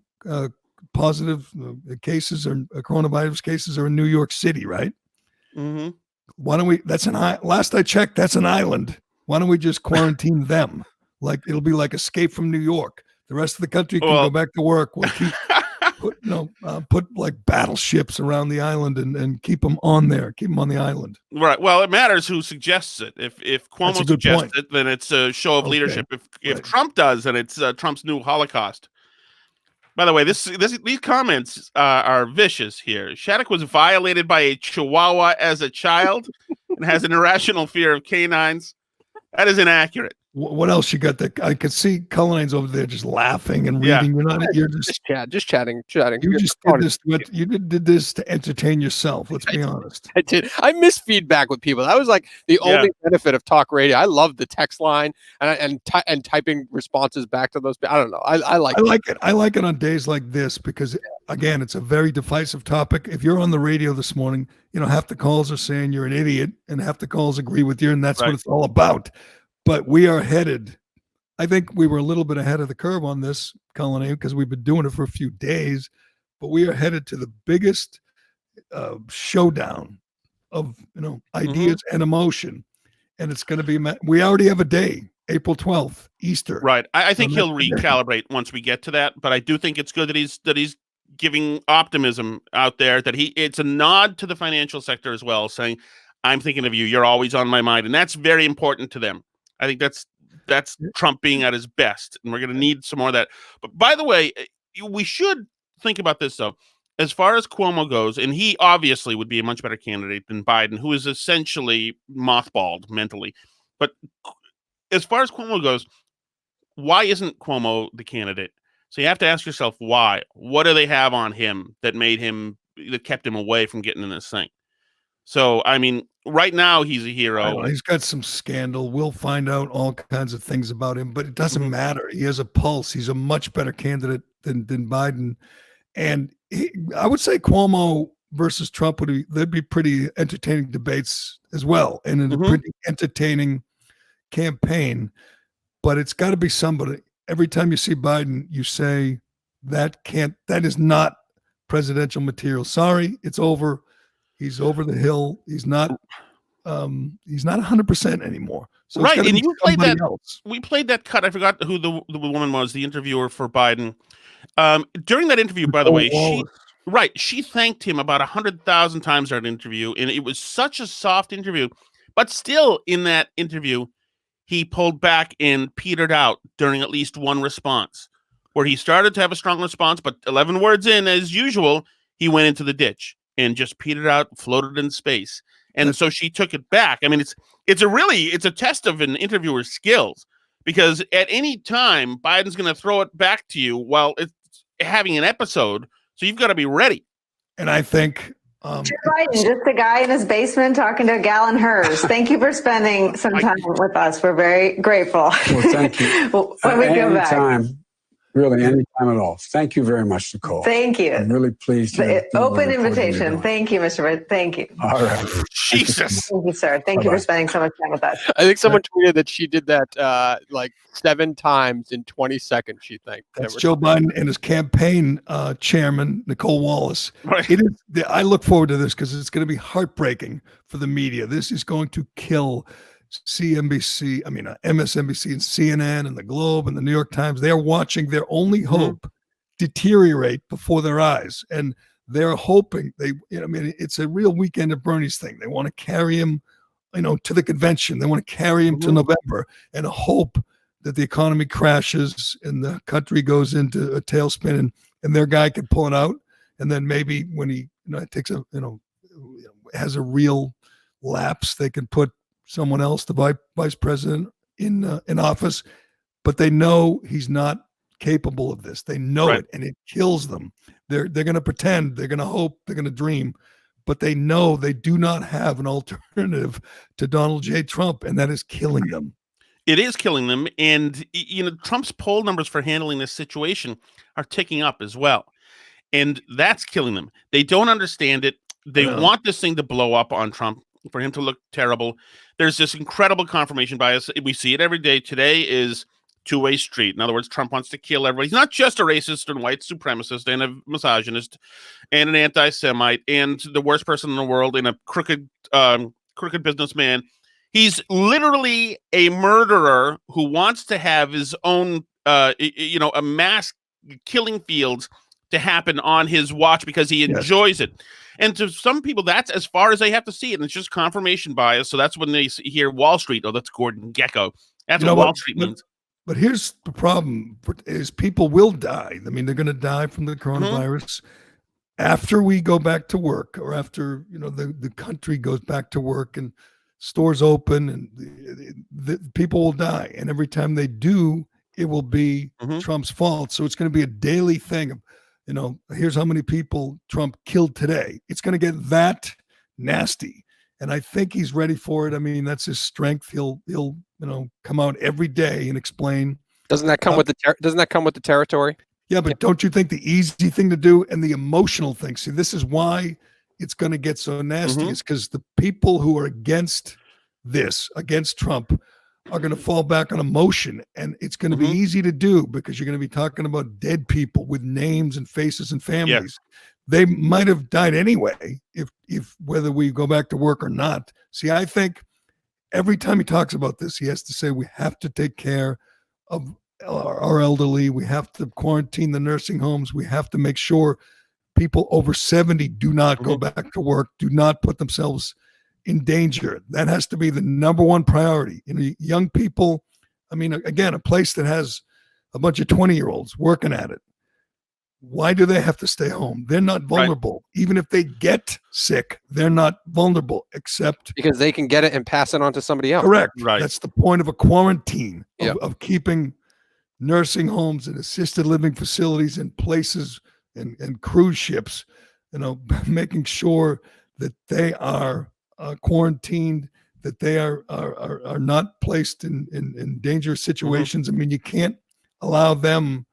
positive cases or coronavirus cases are in New York City, right? Mm-hmm. Why don't we? Last I checked, that's an island. Why don't we just quarantine them? Like it'll be like Escape from New York. The rest of the country can go back to work. We'll keep put like battleships around the island and keep them on there. Keep them on the island. Right. Well, it matters who suggests it. If Cuomo suggests it, then it's a show of leadership. If Trump does, then it's Trump's new Holocaust. By the way, these comments are vicious here. Shattuck was violated by a Chihuahua as a child and has an irrational fear of canines. That is inaccurate. What else you got? That I could see Cullinane's over there just laughing and reading. You're just chatting. You just did this. You did this to entertain yourself. Let's be honest. I did. I miss feedback with people. That was like the only benefit of talk radio. I love the text line and typing responses back to those. I don't know. I like it. I like it on days like this because again, it's a very divisive topic. If you're on the radio this morning, half the calls are saying you're an idiot, and half the calls agree with you, and that's what it's all about. But we are headed. I think we were a little bit ahead of the curve on this, Cullinane, because we've been doing it for a few days. But we are headed to the biggest showdown of ideas and emotion, and it's going to be. We already have a day, April 12th, Easter. Right. I think he'll recalibrate once we get to that. But I do think it's good that he's giving optimism out there. That it's a nod to the financial sector as well, saying, "I'm thinking of you. You're always on my mind," and that's very important to them. I think that's Trump being at his best, and we're going to need some more of that. But by the way, we should think about this, though. As far as Cuomo goes, and he obviously would be a much better candidate than Biden, who is essentially mothballed mentally. But as far as Cuomo goes, why isn't Cuomo the candidate? So you have to ask yourself why. What do they have on him that kept him away from getting in this thing? So, I mean, right now he's a hero. He's got some scandal. We'll find out all kinds of things about him, but it doesn't matter. He has a pulse. He's a much better candidate than Biden. And I would say Cuomo versus Trump there'd be pretty entertaining debates as well, and in a pretty entertaining campaign. But it's got to be somebody. Every time you see Biden, you say that is not presidential material. Sorry, it's over. He's over the hill. He's not 100% anymore. So right, and you played that. Else. We played that cut. I forgot who the woman was, the interviewer for Biden. During that interview, by the way, she thanked him about 100,000 times during that interview, and it was such a soft interview. But still, in that interview, he pulled back and petered out during at least one response, where he started to have a strong response, but 11 words in, as usual, he went into the ditch and just petered out, floated in space. And so she took it back. I mean, it's a test of an interviewer's skills, because at any time, Biden's going to throw it back to you while it's having an episode. So you've got to be ready. And I think Joe Biden, just a guy in his basement talking to a gal in hers. Thank you for spending some time with us. We're very grateful. Well, thank you. When we go back. Really, anytime at all. Thank you very much, Nicole. Thank you. I'm really pleased to do the Open reporting you're invitation. doing. Thank you, Mr. Bird. Thank you. All right. Jesus. Thank you, sir. Thank you Bye-bye. for spending so much time with us. I think someone tweeted that she did that like 7 times in 20 seconds. She thinks That's Joe Biden and his campaign chairman, Nicole Wallace. Right. It is. I look forward to this because it's going to be heartbreaking for the media. This is going to kill MSNBC and CNN and the Globe and the New York Times. They are watching their only hope deteriorate before their eyes, and they're hoping it's a real weekend at Bernie's thing. They want to carry him, to the convention. They want to carry him to November and hope that the economy crashes and the country goes into a tailspin, and their guy can pull it out. And then maybe when he takes has a real lapse, they can put someone else, the vice president, in office. But they know he's not capable of this. They know it, and it kills them. They're going to pretend, they're going to hope, they're going to dream, but they know they do not have an alternative to Donald J. Trump, and that is killing them. It is killing them. And, Trump's poll numbers for handling this situation are ticking up as well. And that's killing them. They don't understand it. They want this thing to blow up on Trump, for him to look terrible. There's this incredible confirmation bias. We see it every day. Today is two-way street. In other words, Trump wants to kill everybody. He's not just a racist and white supremacist and a misogynist and an anti-Semite and the worst person in the world and a crooked businessman. He's literally a murderer who wants to have his own, a mass killing fields to happen on his watch because he enjoys it. And to some people, that's as far as they have to see it. And it's just confirmation bias. So that's when they hear Wall Street. Oh, that's Gordon Gekko. That's what Wall Street means. But here's the problem: is people will die. I mean, they're going to die from the coronavirus after we go back to work, or after the country goes back to work and stores open, and the people will die. And every time they do, it will be Trump's fault. So it's going to be a daily thing. Here's how many people Trump killed today. It's going to get that nasty. And I think he's ready for it. I mean, that's his strength. He'll come out every day and explain. Doesn't that come with the territory? Yeah, but don't you think the easy thing to do and the emotional thing? See, this is why it's going to get so nasty. Is because the people who are against Trump, are going to fall back on emotion, and it's going to be easy to do because you're going to be talking about dead people with names and faces and families. They might have died anyway if whether we go back to work or not. See, I think every time he talks about this, he has to say we have to take care of our elderly. We have to quarantine the nursing homes. We have to make sure people over 70 do not go back to work, do not put themselves in danger. That has to be the number one priority. Young people, I mean, again, a place that has a bunch of 20-year-olds working at it. Why do they have to stay home? They're not vulnerable. Even if they get sick, they're not vulnerable, except because they can get it and pass it on to somebody else. Correct. Right. That's the point of a quarantine, of keeping nursing homes and assisted living facilities and places and cruise ships, making sure that they are quarantined, that they are not placed in dangerous situations. I mean, you can't allow them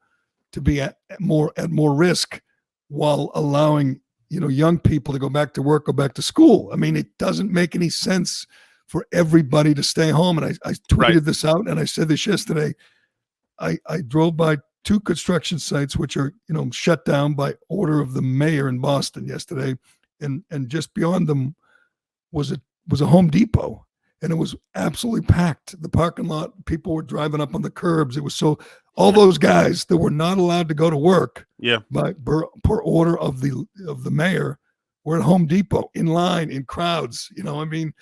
to be at more risk while allowing young people to go back to work, go back to school. I mean, it doesn't make any sense for everybody to stay home. And I tweeted this out, and I said this yesterday. I drove by 2 construction sites which are shut down by order of the mayor in Boston yesterday, and just beyond them was a Home Depot, and it was absolutely packed. The parking lot, people were driving up on the curbs. It was all those guys that were not allowed to go to work per order of the mayor were at Home Depot in line, in crowds. I mean,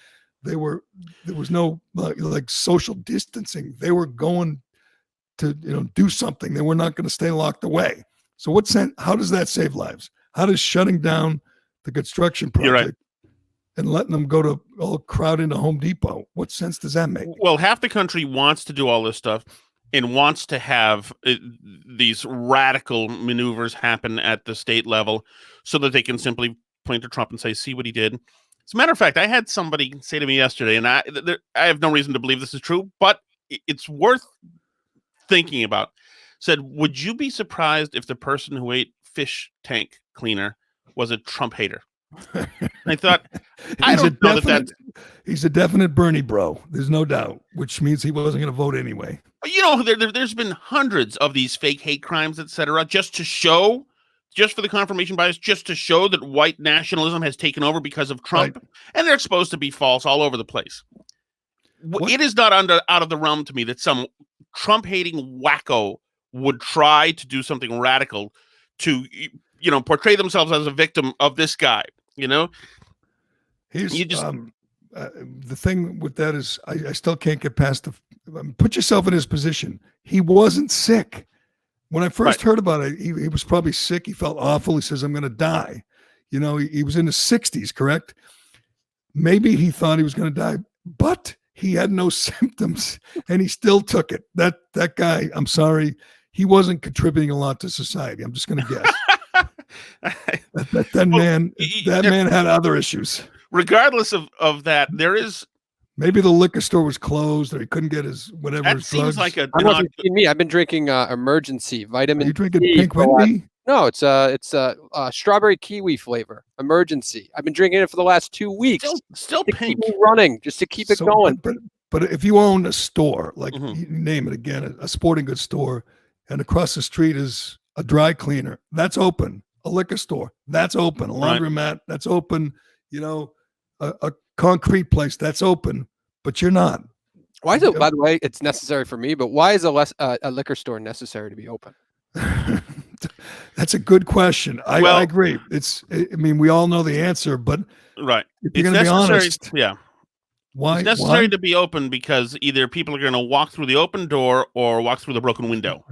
there was no like social distancing. They were going to do something. They were not going to stay locked away. So how does that save lives? How does shutting down the construction project and letting them go to all crowd into Home Depot, what sense does that make? Well, half the country wants to do all this stuff and wants to have these radical maneuvers happen at the state level so that they can simply point to Trump and say, see what he did. As a matter of fact, I had somebody say to me yesterday, and I have no reason to believe this is true, but it's worth thinking about. said, "Would you be surprised if the person who ate fish tank cleaner was a Trump hater?" I thought, I He's a don't know that definite, he's a definite Bernie bro. There's no doubt, which means he wasn't going to vote anyway. there's been hundreds of these fake hate crimes, etc., just for the confirmation bias, just to show that white nationalism has taken over because of Trump, Right. and they're supposed to be false all over the place. It is not out of the realm to me that some Trump-hating wacko would try to do something radical to, portray themselves as a victim of this guy. Here's You just- the thing with that is I still can't get past put yourself in his position. He wasn't sick. When I first heard about it, he was probably sick. He felt awful. He says, I'm going to die. He was in his 60s, correct? Maybe he thought he was going to die, but he had no symptoms and he still took it. That guy, I'm sorry, he wasn't contributing a lot to society. I'm just going to guess. that man had other issues. Regardless of that, there is maybe the liquor store was closed or he couldn't get his whatever. That his seems drugs. like a. I don't know if you've seen me. I've been drinking emergency vitamin. Are you drinking C Pink for the last- Whitney? No, it's strawberry kiwi flavor. Emergency. I've been drinking it for the last 2 weeks. Still to pink. keep me running, just to keep it So, going. But if you own a store, like Mhm. you name it again, a sporting goods store, and across the street is a dry cleaner, that's open. A liquor store, that's open. A Right. laundromat, that's open. A concrete place, that's open. But you're not. Why is it? By the way, it's necessary for me. But why is a liquor store necessary to be open? That's a good question. I Well- agree. We all know the answer, but Right. if you're It's going to be necessary. honest, Yeah. why? It's necessary why? to be open because either people are going to walk through the open door or walk through the broken window.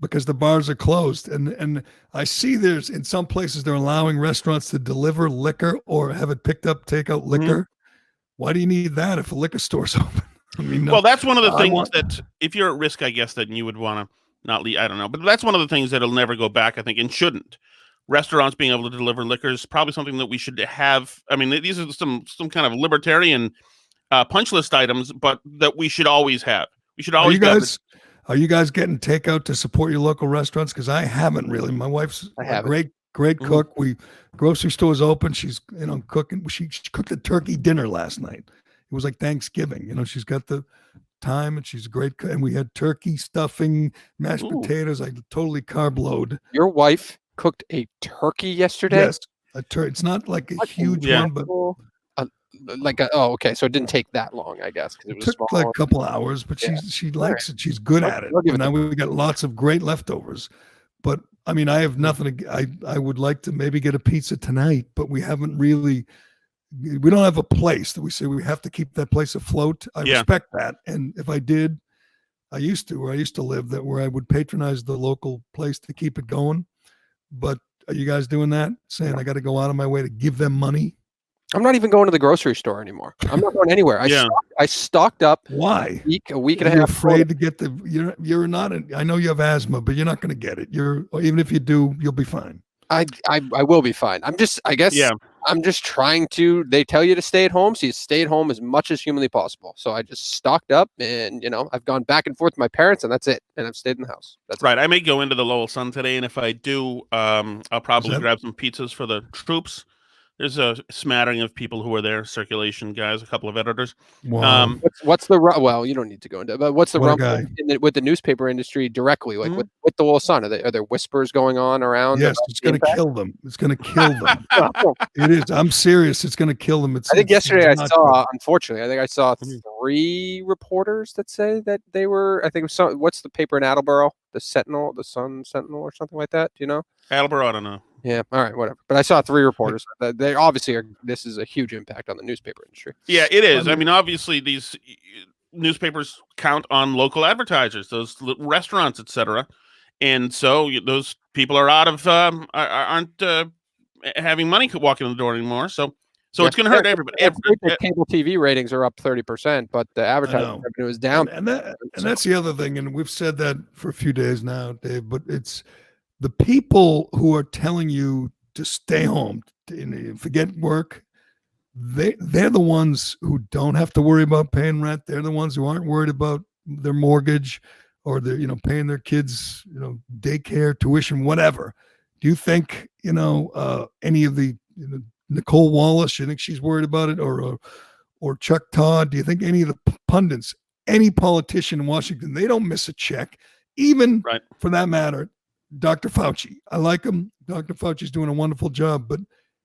Because the bars are closed, and I see there's in some places they're allowing restaurants to deliver liquor or have it picked up, take out liquor. Why do you need that if a liquor store's open? I mean, Well, that's one of the I things want- that if you're at risk, I guess that you would want to not leave. I don't know, but that's one of the things that'll never go back, I think, and shouldn't. Restaurants being able to deliver liquor is probably something that we should have. I mean, these are some kind of libertarian punch list items, but that we should always have. We should always Are you guys getting takeout to support your local restaurants? Because I haven't really. My wife's I a haven't. great cook. Grocery store's open. She's cooking. She cooked a turkey dinner last night. It was like Thanksgiving. She's got the time and she's a great cook. And we had turkey stuffing, mashed Ooh. potatoes. I totally carb load. Your wife cooked a turkey yesterday. Yes, it's not like a huge Yeah. one, but Okay, so it didn't take that long, I guess, because it it was took small. like a couple hours. But Yeah. she likes it. She's good at it. I'll give it Now we got lots of great leftovers. But I mean, I have nothing. I would like to maybe get a pizza tonight, but we haven't really. We don't have a place that we say we have to keep that place afloat. I Yeah. respect that, and if I did, I used to live where I would patronize the local place to keep it going. But are you guys doing that? Saying I got to go out of my way to give them money? I'm not even going to the grocery store anymore. I'm not going anywhere. I stocked up Why? a week and a You're half. afraid to get you're not. I know you have asthma, but you're not going to get it. Even if you do, you'll be fine. I will be fine. I guess. Yeah. I'm just trying to. They tell you to stay at home, so you stay at home as much as humanly possible. So I just stocked up, and I've gone back and forth with my parents, and that's it. And I've stayed in the house. That's Right. I may go into the Lowell Sun today, and if I do, I'll probably that- grab some pizzas for the troops. There's a smattering of people who are there, circulation guys, a couple of editors. Wow. What's the well? You don't need to go into, but what's the What a rumble guy. with the newspaper industry directly, like with the Lowell Sun? Are there whispers going on around? Yes, about it's the going to impact? kill them. It's going to kill them. Well, It is. I'm serious. It's going to kill them. I think yesterday I not saw, unfortunately, I saw Mhm. 3 reporters that say that they were. I think it was some. What's the paper in Attleboro? The Sentinel, the Sun Sentinel, or something like that. Do you know? Attleboro, I don't know. Yeah. All right. Whatever. But I saw 3 reporters. They obviously are. This is a huge impact on the newspaper industry. Yeah, it is. I mean- mean, obviously, these newspapers count on local advertisers, those restaurants, etc. And so those people are out of aren't having money walking in the door anymore. So Yeah. it's going to hurt everybody. It's great that cable TV ratings are up 30%, but the advertising know. revenue is down. And that's the other thing. And we've said that for a few days now, Dave, but it's the people who are telling you to stay home, to forget work. They're the ones who don't have to worry about paying rent. They're the ones who aren't worried about their mortgage or they're, paying their kids, daycare, tuition, whatever. Do you think, any of the, Nicole Wallace, you think she's worried about it, or Chuck Todd? Do you think any of the pundits, any politician in Washington, they don't miss a check, even Right. for that matter, Dr. Fauci? I like him. Dr. Fauci's doing a wonderful job, but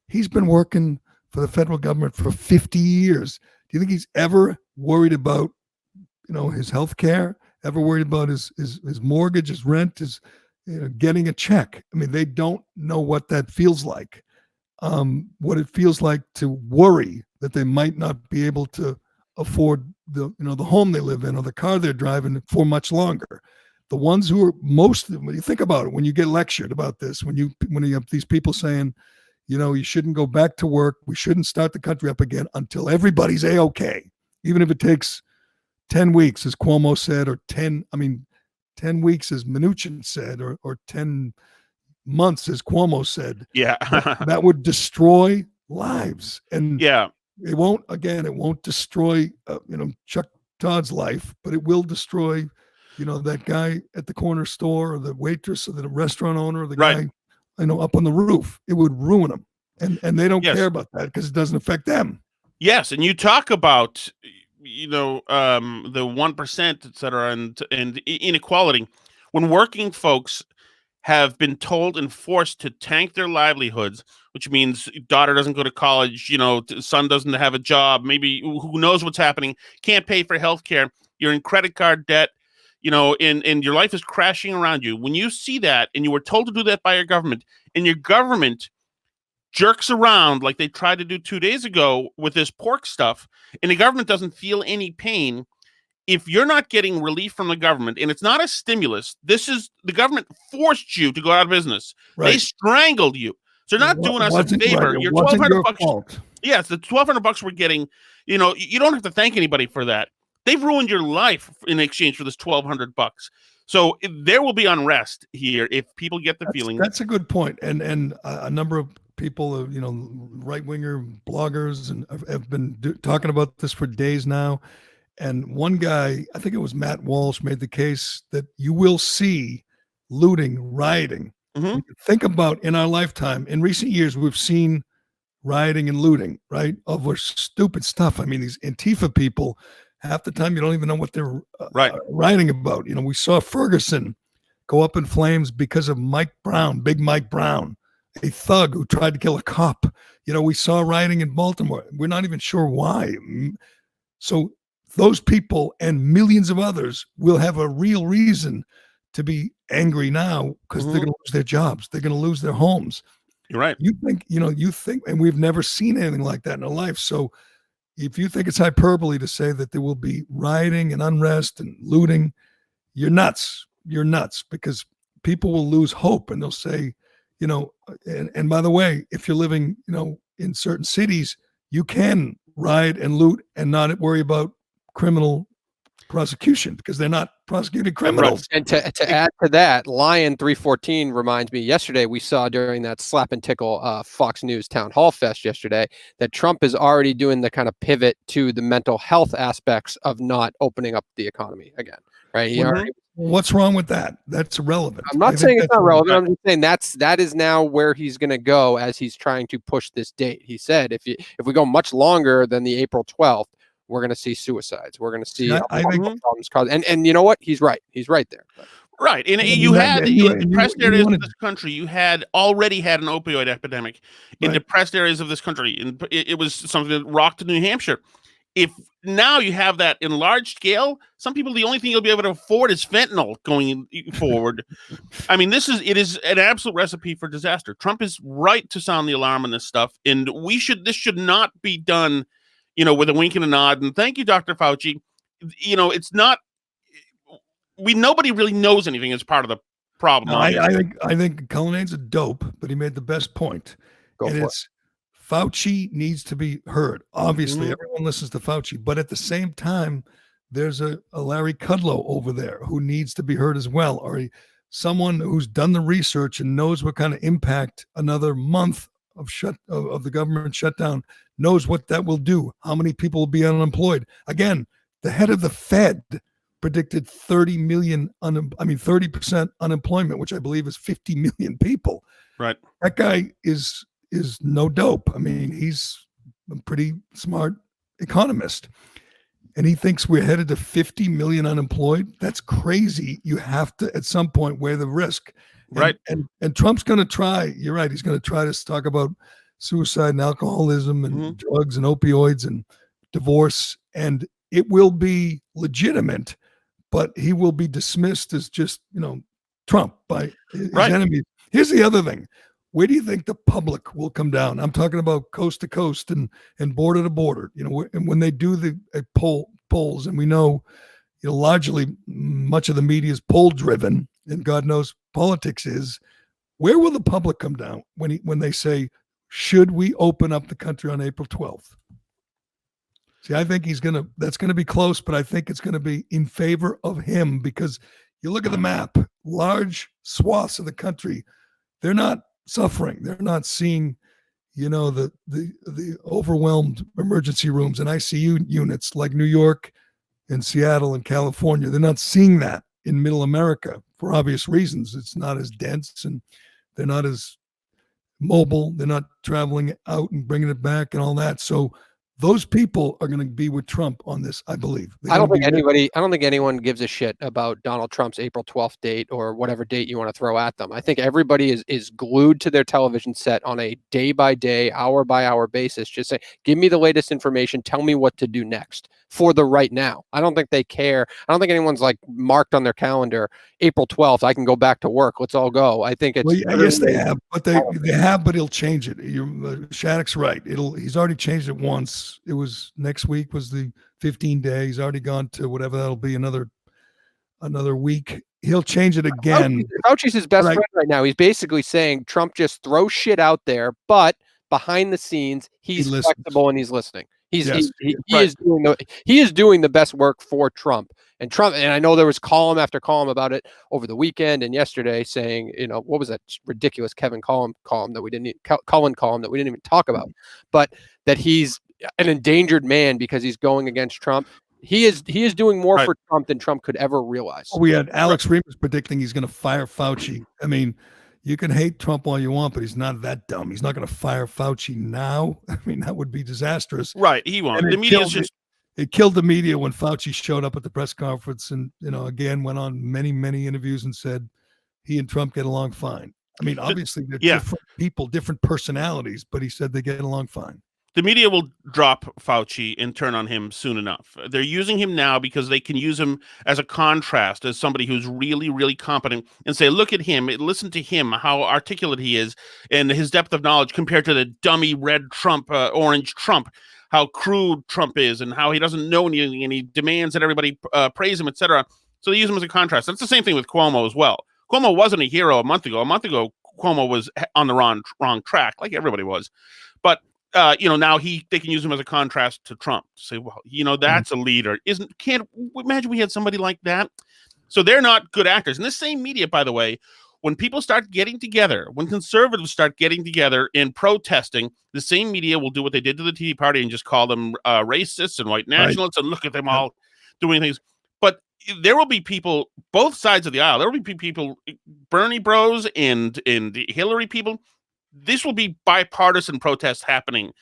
he's been working for the federal government for 50 years. Do you think he's ever worried about, his health care, ever worried about his mortgage, his rent, his, getting a check? I mean, they don't know what that feels like. What it feels like to worry that they might not be able to afford the home they live in or the car they're driving for much longer. The ones who are when you think about it, when you get lectured about this, when you have these people saying, you shouldn't go back to work, we shouldn't start the country up again until everybody's A-okay, even if it takes 10 weeks, as Cuomo said, or 10 weeks, as Mnuchin said, or 10 months, as Cuomo said. Yeah. that would destroy lives. And Yeah. it won't destroy, Chuck Todd's life, but it will destroy, that guy at the corner store, or the waitress, or the restaurant owner, or the Right. guy, up on the roof. It would ruin them. And they don't Yes. care about that because it doesn't affect them. Yes, and you talk about the 1%, et cetera, and inequality. When working folks have been told and forced to tank their livelihoods, which means daughter doesn't go to college, son doesn't have a job, maybe who knows what's happening, can't pay for healthcare, you're in credit card debt, and your life is crashing around you. When you see that, and you were told to do that by your government, and your government jerks around like they tried to do 2 days ago with this pork stuff, and the government doesn't feel any pain, if you're not getting relief from the government, and it's not a stimulus, the government forced you to go out of business. Right. They strangled you. So they're not doing us a favor. Right. Your wasn't your $1,200. fault. Yes, the $1,200 we're getting, you don't have to thank anybody for that. They've ruined your life in exchange for this $1,200. So there will be unrest here if people get the feeling. That's a good point. And a number of people, right-winger bloggers, and have been talking about this for days now. And one guy, I think it was Matt Walsh, made the case that you will see looting, rioting. Mhm. Think about, in our lifetime, in recent years, we've seen rioting and looting, right? Over stupid stuff. I mean, these Antifa people, half the time you don't even know what they're Right. rioting about. We saw Ferguson go up in flames because of Mike Brown, Big Mike Brown, a thug who tried to kill a cop. We saw rioting in Baltimore. We're not even sure why. So those people and millions of others will have a real reason to be angry now, because they're going to lose their jobs. They're going to lose their homes. You're right. You think, and we've never seen anything like that in our life. So if you think it's hyperbole to say that there will be rioting and unrest and looting, you're nuts. You're nuts, because people will lose hope, and they'll say, and by the way, if you're living, in certain cities, you can riot and loot and not worry about criminal prosecution, because they're not prosecuting criminals. And to add to that, Lion 314 reminds me, yesterday we saw during that slap and tickle Fox News town hall fest yesterday that Trump is already doing the kind of pivot to the mental health aspects of not opening up the economy again, right? What's wrong with that? That's irrelevant. I'm not saying it's not relevant. I'm just saying that is now where he's going to go as he's trying to push this date. He said if we go much longer than the April 12th, we're going to see suicides. We're going to see problems caused. And you know what? He's right. He's right there. Right. And you had in depressed areas of this country, you had already had an opioid epidemic in depressed areas of this country. And it was something that rocked New Hampshire. If now you have that in large scale, some people, the only thing you'll be able to afford is fentanyl going forward. I mean, it is an absolute recipe for disaster. Trump is right to sound the alarm on this stuff. And this should not be done, with a wink and a nod. And thank you, Dr. Fauci. It's not, nobody really knows anything as part of the problem. No, I think Cullinane's a dope, but he made the best point. Fauci needs to be heard. Obviously, everyone listens to Fauci, but at the same time, there's a Larry Kudlow over there who needs to be heard as well, or someone who's done the research and knows what kind of impact another month of the government shutdown, knows what that will do, how many people will be unemployed. Again, the head of the Fed predicted 30% unemployment, which I believe is 50 million people. Right. That guy is no dope. I mean, he's a pretty smart economist. And he thinks we're headed to 50 million unemployed. That's crazy. You have to, at some point, weigh the risk. Right. And Trump's going to try. You're right. He's going to try to talk about suicide and alcoholism and drugs and opioids and divorce. And it will be legitimate, but he will be dismissed as just, Trump by his enemies. Here's the other thing. Where do you think the public will come down? I'm talking about coast to coast and border to border. And when they do the polls, and we know, largely much of the media is poll driven, and God knows politics is. Where will the public come down when they say, should we open up the country on April 12th? See, I think that's going to be close, but I think it's going to be in favor of him, because you look at the map, large swaths of the country, they're not suffering. They're not seeing, the overwhelmed emergency rooms and ICU units like New York and Seattle and California. They're not seeing that in middle America for obvious reasons. It's not as dense, and they're not as mobile. They're not traveling out and bringing it back and all that. So those people are going to be with Trump on this, I believe. I don't think anyone gives a shit about Donald Trump's April 12th date or whatever date you want to throw at them. I think everybody is glued to their television set on a day by day, hour by hour basis. Just say, give me the latest information. Tell me what to do next for the right now. I don't think they care. I don't think anyone's like marked on their calendar, April 12th, I can go back to work. Let's all go. I think it's. Well, I guess they have, but but he'll change it. Shattuck's right. He's already changed it once. It was next week was the 15-day. He's already gone to whatever that'll be, another week. He'll change it again. Fauci's his best friend right now. He's basically saying Trump just throws shit out there, but behind the scenes, he's flexible and he's listening. He is doing the best work for Trump. And I know there was column after column about it over the weekend and yesterday, saying, what was that ridiculous Cullen column that we didn't even talk about, but that he's an endangered man because he's going against Trump. He is doing more for Trump than Trump could ever realize. We had Alex Remus predicting he's going to fire Fauci. I mean, you can hate Trump all you want, but he's not that dumb. He's not going to fire Fauci now. I mean, that would be disastrous. Right. He won't. The media's just. It killed the media when Fauci showed up at the press conference and, again, went on many, many interviews and said he and Trump get along fine. I mean, obviously, they're different people, different personalities, but he said they get along fine. The media will drop Fauci and turn on him soon enough. They're using him now because they can use him as a contrast, as somebody who's really, really competent, and say, look at him, listen to him, how articulate he is, and his depth of knowledge compared to the dummy red Trump, orange Trump, how crude Trump is, and how he doesn't know anything, and he demands that everybody praise him, etc. So they use him as a contrast. That's the same thing with Cuomo as well. Cuomo wasn't a hero a month ago. A month ago, Cuomo was on the wrong track, like everybody was. But now they can use him as a contrast to Trump. Say, well, that's a leader. Can't imagine we had somebody like that. So they're not good actors. And this same media, by the way, when people start getting together, when conservatives start getting together and protesting, the same media will do what they did to the Tea Party and just call them racists and white nationalists and look at them all doing things. But there will be people, both sides of the aisle. There will be people, Bernie bros and Hillary people. This will be bipartisan protests happening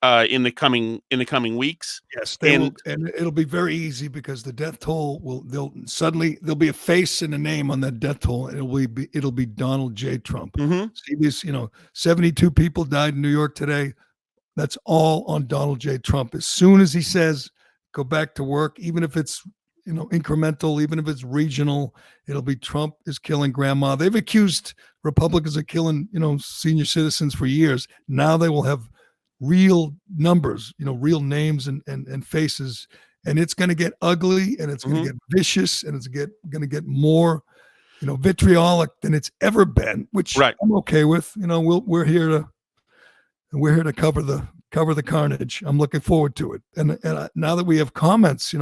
in the coming weeks. Yes, and it'll be very easy because the death toll there'll be a face and a name on that death toll. And it'll be Donald J. Trump. Mm-hmm. See this, 72 people died in New York today. That's all on Donald J. Trump. As soon as he says go back to work, even if it's incremental, even if it's regional, it'll be Trump is killing grandma. They've accused Republicans of killing, senior citizens for years. Now they will have real numbers, real names and faces, and it's going to get ugly and it's going to get vicious and it's going to get more, vitriolic than it's ever been, which I'm okay with. We're here to cover the carnage. I'm looking forward to it. And now that we have comments,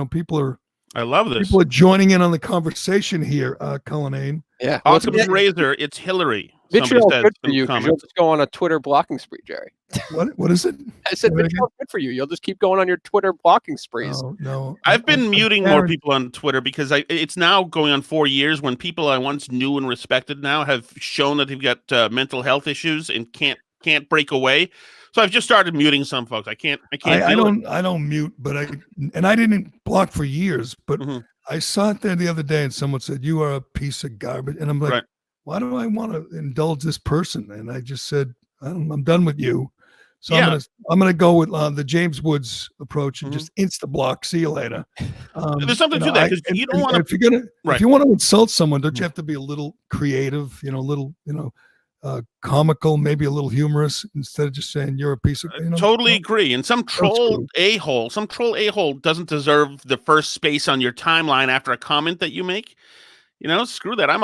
I love this. People are joining in on the conversation here, Cullinane. Yeah. Occam's razor, it's Hillary. somebody Vitriol's said good for in you because you'll comments. just go on a Twitter blocking spree, Jerry. What is it? I said Say that vitriol's good for you. You'll just keep going on your Twitter blocking sprees. No. I've been I'm muting more guaranteed- people on Twitter because it's now going on 4 years when people I once knew and respected now have shown that they've got mental health issues and can't break away. So I've just started muting some folks. I can't. I don't mute, but I didn't block for years, but Mhm. I saw it there the other day and someone said, "You are a piece of garbage." And I'm like, Right. why do I want to indulge this person? And I just said, I'm done with you. So Yeah. I'm gonna go with the James Woods approach and Mhm. just insta block. See you later. There's something to that because you don't want to. If you're gonna Right. if you want to insult someone, don't Mhm. you have to be a little creative? A little comical, maybe a little humorous, instead of just saying you're a piece of. Totally agree. And some troll screw. a-hole doesn't deserve the first space on your timeline after a comment that you make. Screw that. I'm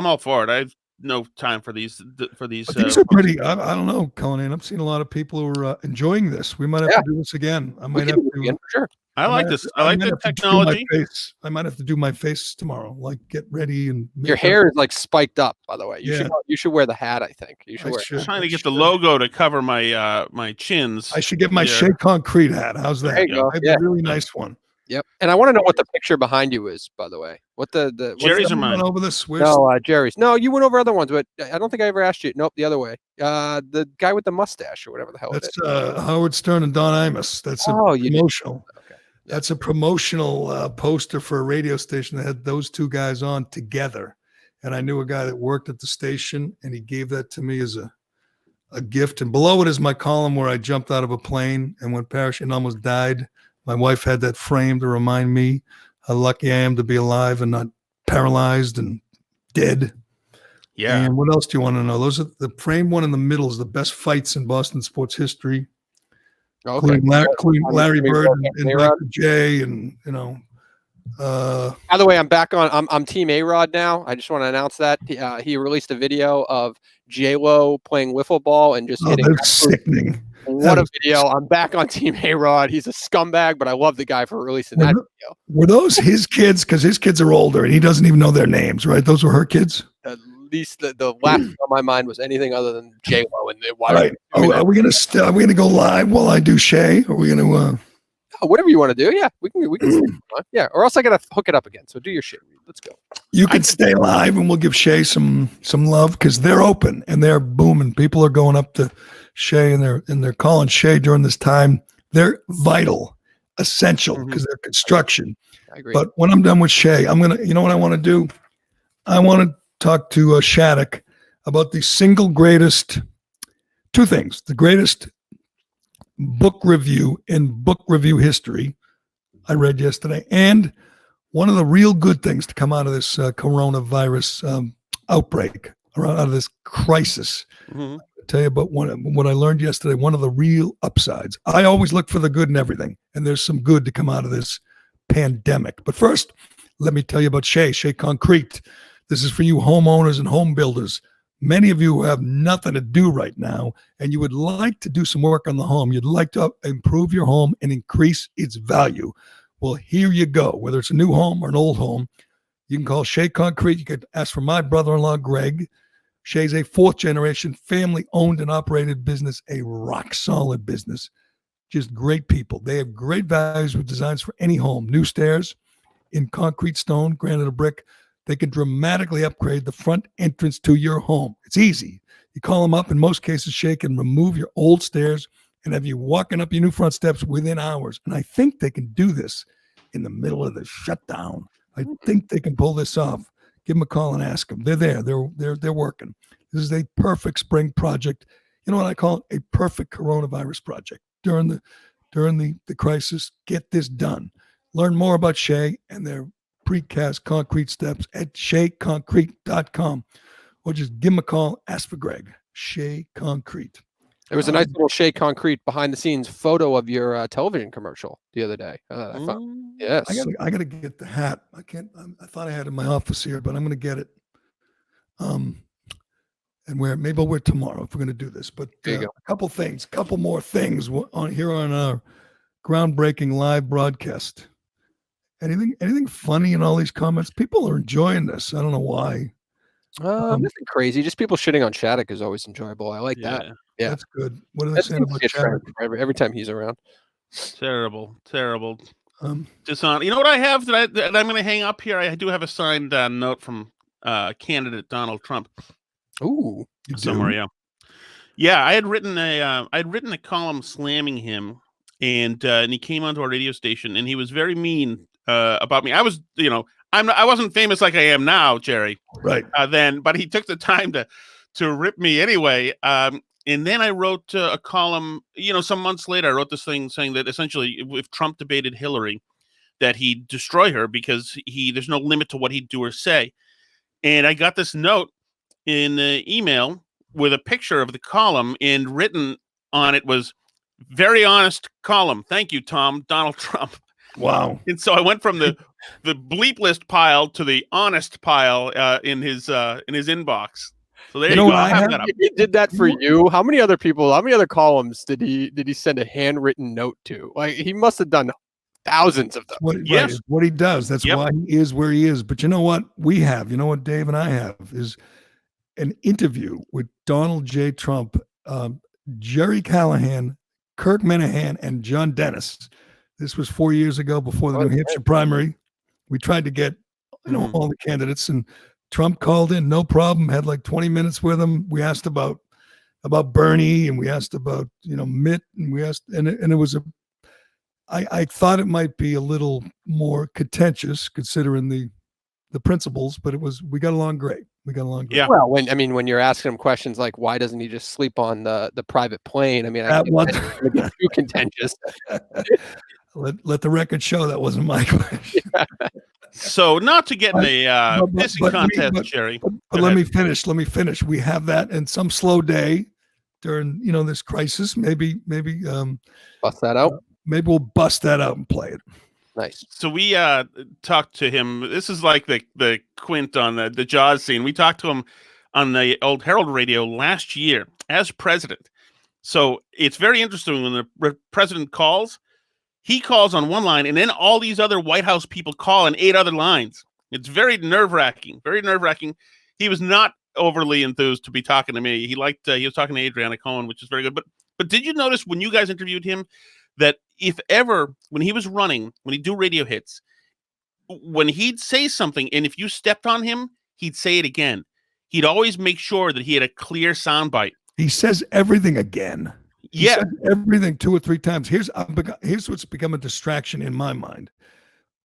all for it. I've no time for these. But these are pretty. I don't know, Conan. I've seen a lot of people who are enjoying this. We might have to do this again. I We might can have do it again to. for sure. I like this. I like the technology. I might have to do my face tomorrow. Like get ready and Your hair is like spiked up, by the way. Yeah. You should wear the hat. I think you should I wear. should. I'm trying to get the logo to cover my my chins. I should get my Yeah. Shea Concrete hat. How's that? There you go. I have Yeah. a really nice one. Yep. And I want to know what the picture behind you is, by the way. What the what's Jerry's the, or mine? Went over this. Where's No, Jerry's. No, you went over other ones, but I don't think I ever asked you. Nope, the other way. The guy with the mustache or whatever the hell it that's is. Howard Stern and Don Imus. That's a Oh, you did. promotional. Okay. That's a promotional poster for a radio station that had those two guys on together. And I knew a guy that worked at the station, and he gave that to me as a gift. And below it is my column where I jumped out of a plane and went parachuting and almost died. My wife had that framed to remind me how lucky I am to be alive and not paralyzed and dead. Yeah. And what else do you want to know? Those are the framed one in the middle is the best fights in Boston sports history. Okay. Including Larry Bird and A-Rod. Dr. J and By the way, I'm back on. I'm Team A-Rod now. I just want to announce that he released a video of J-Lo playing wiffle ball and just hitting. that's sickening. What a video! I'm back on Team A-Rod. He's a scumbag, but I love the guy for releasing that video. Were those his kids? Because his kids are older and he doesn't even know their names, right? Those were her kids. At least the last thing on my mind was anything other than J-Lo and why. All right. Are we gonna go live while I do Shay? Are we gonna? Whatever you want to do, yeah, we can. Yeah, or else I gotta hook it up again. So do your shit. Let's go. You can stay live, and we'll give Shay some love because they're open and they're booming. People are going up to Shay and they're calling Shay during this time. They're vital, essential because they're construction. I agree. But when I'm done with Shay, I'm gonna. You know what I want to do? I want to talk to Shattuck about the single greatest two things: the greatest book review in book review history I read yesterday, and one of the real good things to come out of this coronavirus outbreak, or out of this crisis. Mhm. I'll tell you about what I learned yesterday. One of the real upsides. I always look for the good in everything, and there's some good to come out of this pandemic. But first, let me tell you about Shea Concrete. This is for you homeowners and home builders. Many of you have nothing to do right now, and you would like to do some work on the home. You'd like to improve your home and increase its value. Well, here you go. Whether it's a new home or an old home, you can call Shea Concrete. You can ask for my brother-in-law, Greg. Shea's a fourth-generation, family-owned and operated business, a rock-solid business. Just great people. They have great values with designs for any home. New stairs in concrete, stone, granite, or brick. They can dramatically upgrade the front entrance to your home. It's easy. You call them up. In most cases, Shea can remove your old stairs and have you walking up your new front steps within hours. And I think they can do this in the middle of the shutdown. I think they can pull this off. Give them a call and ask them. They're there. They're working. This is a perfect spring project. You know what I call it? A perfect coronavirus project. During the crisis, get this done. Learn more about Shea and their precast concrete steps at SheaConcrete.com, or just give them a call. Ask for Greg. Shea Concrete. There was a nice little Shea Concrete behind the scenes photo of your television commercial the other day. I found. Yes. I gotta get the hat. I can't. I thought I had it in my office here, but I'm gonna get it. And maybe I'll wear it tomorrow if we're gonna do this. But There you go. a couple more things on our groundbreaking live broadcast. Anything funny in all these comments? People are enjoying this. I don't know why. Nothing crazy. Just people shitting on Shattuck is always enjoyable. I like that. Yeah. That's good. What are they That saying seems to about be a trend Shattuck? every time he's around. Terrible. Um, You know what I have that I'm going to hang up here? I do have a signed note from candidate Donald Trump Ooh. you somewhere. do? Yeah. I had written a column slamming him, and he came onto our radio station, and he was very mean about me. I was, I wasn't famous like I am now, Jerry. Right. Then, but he took the time to rip me anyway. And then I wrote a column, some months later, I wrote this thing saying that essentially if Trump debated Hillary, that he'd destroy her because there's no limit to what he'd do or say. And I got this note in the email with a picture of the column, and written on it was, "Very honest column. Thank you, Tom, Donald Trump." Wow. And so I went from the bleep list pile to the honest pile in his inbox. So there you know go. what I'll I have have? that up. He did that for you. How many other columns did he send a handwritten note to? Like, he must have done thousands of them. Yes. Right, what he does. That's Yep. why he is where he is. But you know what we have? You know what Dave and I have is an interview with Donald J. Trump, Jerry Callahan, Kirk Minahan, and John Dennis. This was 4 years ago before the New Hampshire primary. We tried to get all the candidates, and Trump called in, no problem. Had like 20 minutes with him. We asked about Bernie, and we asked about Mitt, and we asked, and it was I thought it might be a little more contentious considering the principles, but we got along great. Yeah. Well, when you're asking him questions like why doesn't he just sleep on the private plane? I mean, I can imagine it's gonna get too contentious. Let the record show that wasn't my question. So not to get in a pissing contest, Jerry. But let me finish. We have that, and some slow day during this crisis. Maybe Bust that out. Maybe we'll bust that out and play it. Nice. So we talked to him. This is like the Quint on the Jaws scene. We talked to him on the old Herald Radio last year as president. So it's very interesting when the president calls. He calls on one line, and then all these other White House people call on 8 other lines. It's very nerve-wracking. Very nerve-wracking. He was not overly enthused to be talking to me. He was talking to Adriana Cohen, which is very good. But did you notice when you guys interviewed him that if ever, when he was running, when he'd do radio hits, when he'd say something, and if you stepped on him, he'd say it again. He'd always make sure that he had a clear soundbite. He says everything again. He says everything 2 or 3 times. Here's what's become a distraction in my mind.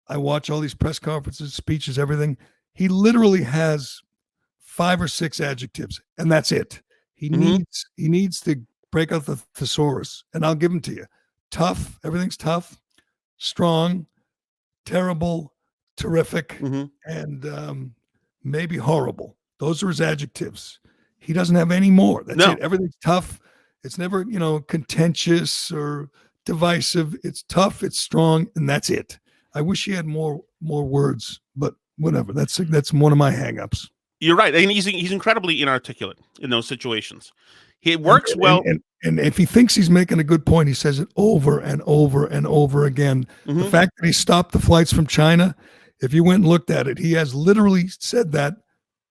I watch all these press conferences, speeches, everything. He literally has 5 or 6 adjectives, and that's it. He needs to break out the thesaurus, and I'll give them to you. Tough, everything's tough. Strong, terrible, terrific, and maybe horrible. Those are his adjectives. He doesn't have any more. That's it. Everything's tough. It's never, contentious or divisive. It's tough, it's strong, and that's it. I wish he had more words, but whatever. That's one of my hangups. You're right. And he's incredibly inarticulate in those situations. He works well. And if he thinks he's making a good point, he says it over and over and over again. The fact that he stopped the flights from China, if you went and looked at it, he has literally said that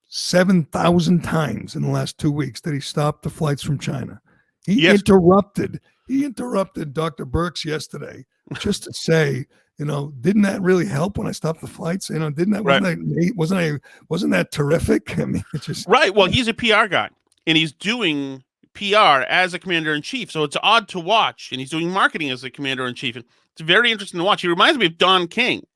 7,000 times in the last 2 weeks that he stopped the flights from China. He interrupted Dr. Birx yesterday just to say, didn't that really help when I stopped the flights? Wasn't that terrific? I mean, it's just right. Well, he's a PR guy, and he's doing PR as a commander-in-chief, so it's odd to watch. And he's doing marketing as a commander-in-chief, and it's very interesting to watch. He reminds me of Don King.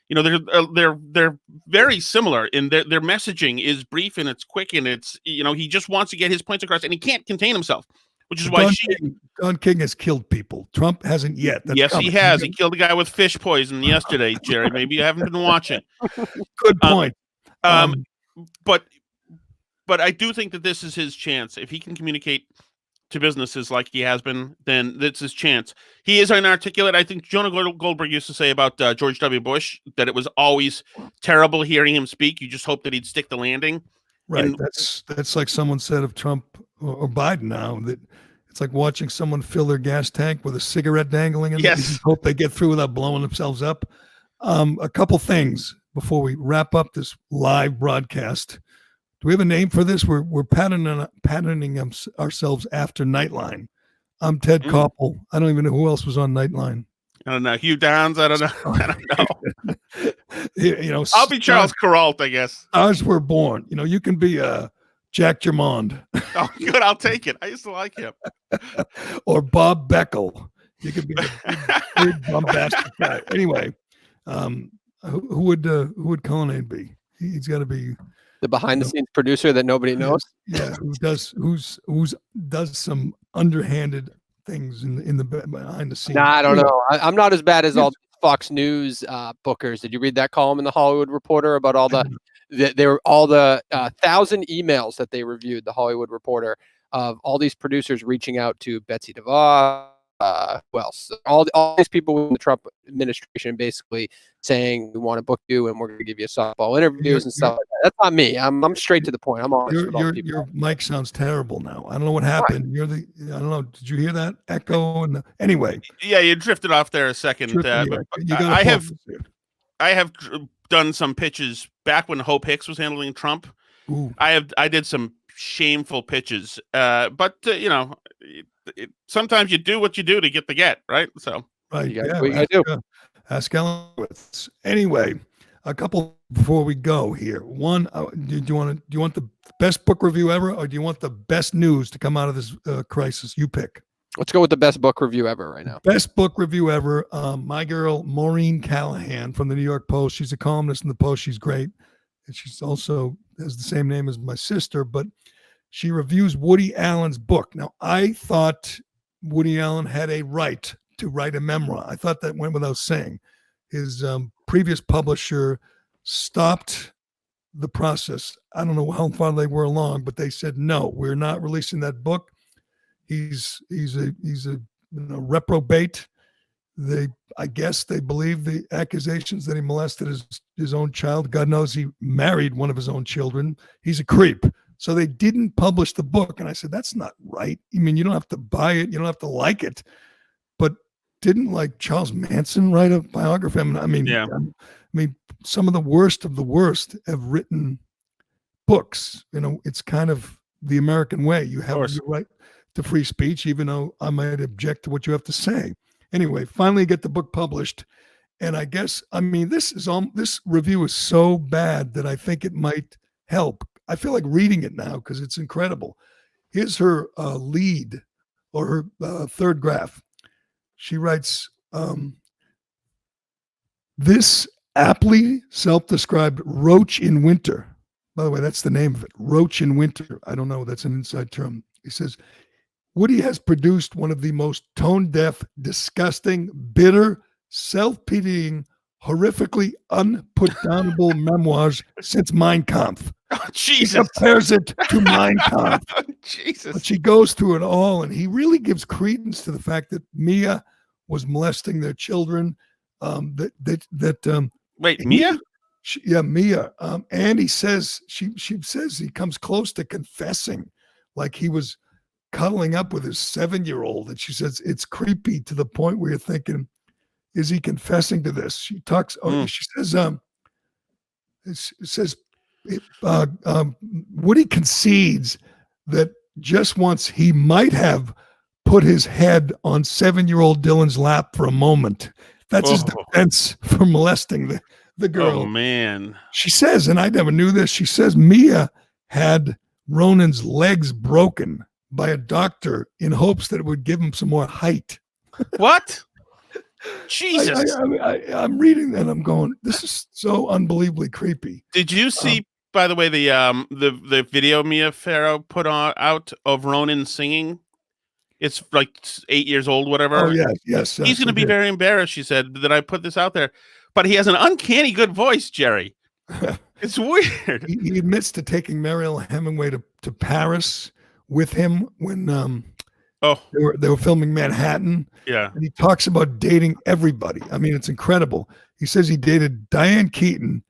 They're very similar in their messaging is brief and it's quick, and it's he just wants to get his points across, and he can't contain himself, which is why Don King has killed people. Trump hasn't yet. Yes, he has. He killed a guy with fish poison yesterday, Jerry. Maybe you haven't been watching. Good point. But I do think that this is his chance. If he can communicate to businesses like he has been, then that's his chance. He is inarticulate. I think Jonah Goldberg used to say about George W. Bush that it was always terrible hearing him speak. You just hope that he'd stick the landing. Right. That's like someone said of Trump or Biden now, that it's like watching someone fill their gas tank with a cigarette dangling in it. You just hope they get through without blowing themselves up. A couple things before we wrap up this live broadcast. Do we have a name for this? We're patterning ourselves after Nightline. I'm Ted Koppel. I don't even know who else was on Nightline. I don't know. Hugh Downs. I don't know. I don't know. You know, I'll be Charles Kuralt, I guess. Stars were born. You know, you can be Jack Germond. Oh, good. I'll take it. I used to like him. Or Bob Beckel. You could be a big bombastic guy. Anyway, who would Cullinane be? He's got to be The behind the scenes producer that nobody knows. Yeah, who does some underhanded things in the behind the scenes. Nah, I don't know. I'm not as bad as all the Fox News bookers. Did you read that column in the Hollywood Reporter about all the 1,000 emails that they reviewed? The Hollywood Reporter of all these producers reaching out to Betsy DeVos. Who else? All these people in the Trump administration basically saying we want to book you and we're going to give you softball interviews and stuff like that. That's not me. I'm straight to the point. I'm honest with all people. Your mic sounds terrible now. I don't know what happened. I don't know. Did you hear that echo? Anyway. Yeah, you drifted off there a second. I have done some pitches back when Hope Hicks was handling Trump. Ooh. I did some shameful pitches, but you know. Sometimes you do what you do to get the get, right? So, right. Ask Elowitz. Anyway, a couple before we go here. One, do you want the best book review ever, or do you want the best news to come out of this crisis? You pick. Let's go with the best book review ever right now. Best book review ever. My girl Maureen Callahan from the New York Post. She's a columnist in the Post. She's great, and she's also has the same name as my sister, but. She reviews Woody Allen's book. Now, I thought Woody Allen had a right to write a memoir. I thought that went without saying. His previous publisher stopped the process. I don't know how far they were along, but they said, no, we're not releasing that book. He's a reprobate. I guess they believe the accusations that he molested his own child. God knows he married one of his own children. He's a creep. So they didn't publish the book. And I said, that's not right. I mean, you don't have to buy it. You don't have to like it. But didn't like Charles Manson write a biography? I mean, some of the worst have written books. You know, it's kind of the American way. You have the right to free speech, even though I might object to what you have to say. Anyway, finally get the book published. And I guess, this review is so bad that I think it might help. I feel like reading it now because it's incredible. Here's her lead or her third graph. She writes, this aptly self-described roach in winter. By the way, that's the name of it, roach in winter. I don't know. That's an inside term. He says, Woody has produced one of the most tone-deaf, disgusting, bitter, self-pitying, horrifically unputdownable memoirs since Mein Kampf. Oh, Jesus. He compares it to Mein Kampf. Jesus. But she goes through it all, and he really gives credence to the fact that Mia was molesting their children. Wait, Mia? Mia. And he says she says he comes close to confessing, like he was cuddling up with his 7-year-old, and she says it's creepy to the point where you're thinking, is he confessing to this? She talks. She says, Woody concedes that just once he might have put his head on 7-year-old Dylan's lap for a moment. That's his defense for molesting the girl. Oh man. She says, and I never knew this. She says Mia had Ronan's legs broken by a doctor in hopes that it would give him some more height. What? Jesus. I'm reading that. I'm going, this is so unbelievably creepy. Did you see, by the way, the video Mia Farrow put out of Ronan singing? It's like 8 years old, whatever. Oh, yes. He's going to be very embarrassed, she said, that I put this out there. But he has an uncanny good voice, Jerry. It's weird. He admits to taking Mariel Hemingway to Paris with him when they were filming Manhattan. Yeah. And he talks about dating everybody. I mean, it's incredible. He says he dated Diane Keaton's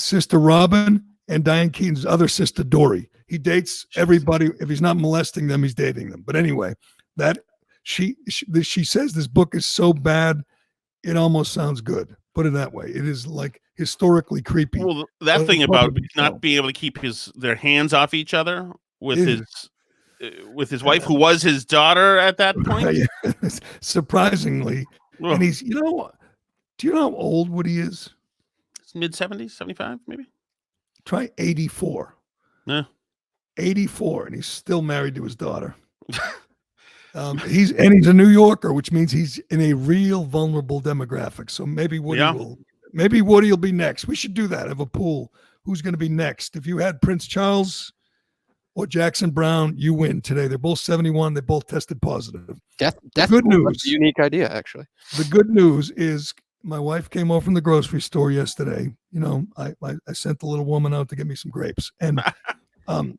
sister Robin, and Diane Keaton's other sister Dory. He dates everybody. If he's not molesting them, he's dating them. But anyway, that she says this book is so bad, it almost sounds good. Put it that way. It is like historically creepy. Well, that But thing about probably so. not being able to keep their hands off each other with Is- his wife, who was his daughter at that point. Surprisingly, Ugh. and he's, you know, do you know how old Woody is? Mid 70s, 75, maybe. Try 84. Yeah. 84, and he's still married to his daughter. He's a New Yorker, which means he's in a real vulnerable demographic. So maybe Woody will be next. We should do that. Have a pool. Who's going to be next? If you had Prince Charles or Jackson Brown, you win today. They're both 71. They both tested positive. That's good cool. news. That's a unique idea, actually. The good news is my wife came over from the grocery store yesterday. You know, I sent the little woman out to get me some grapes, and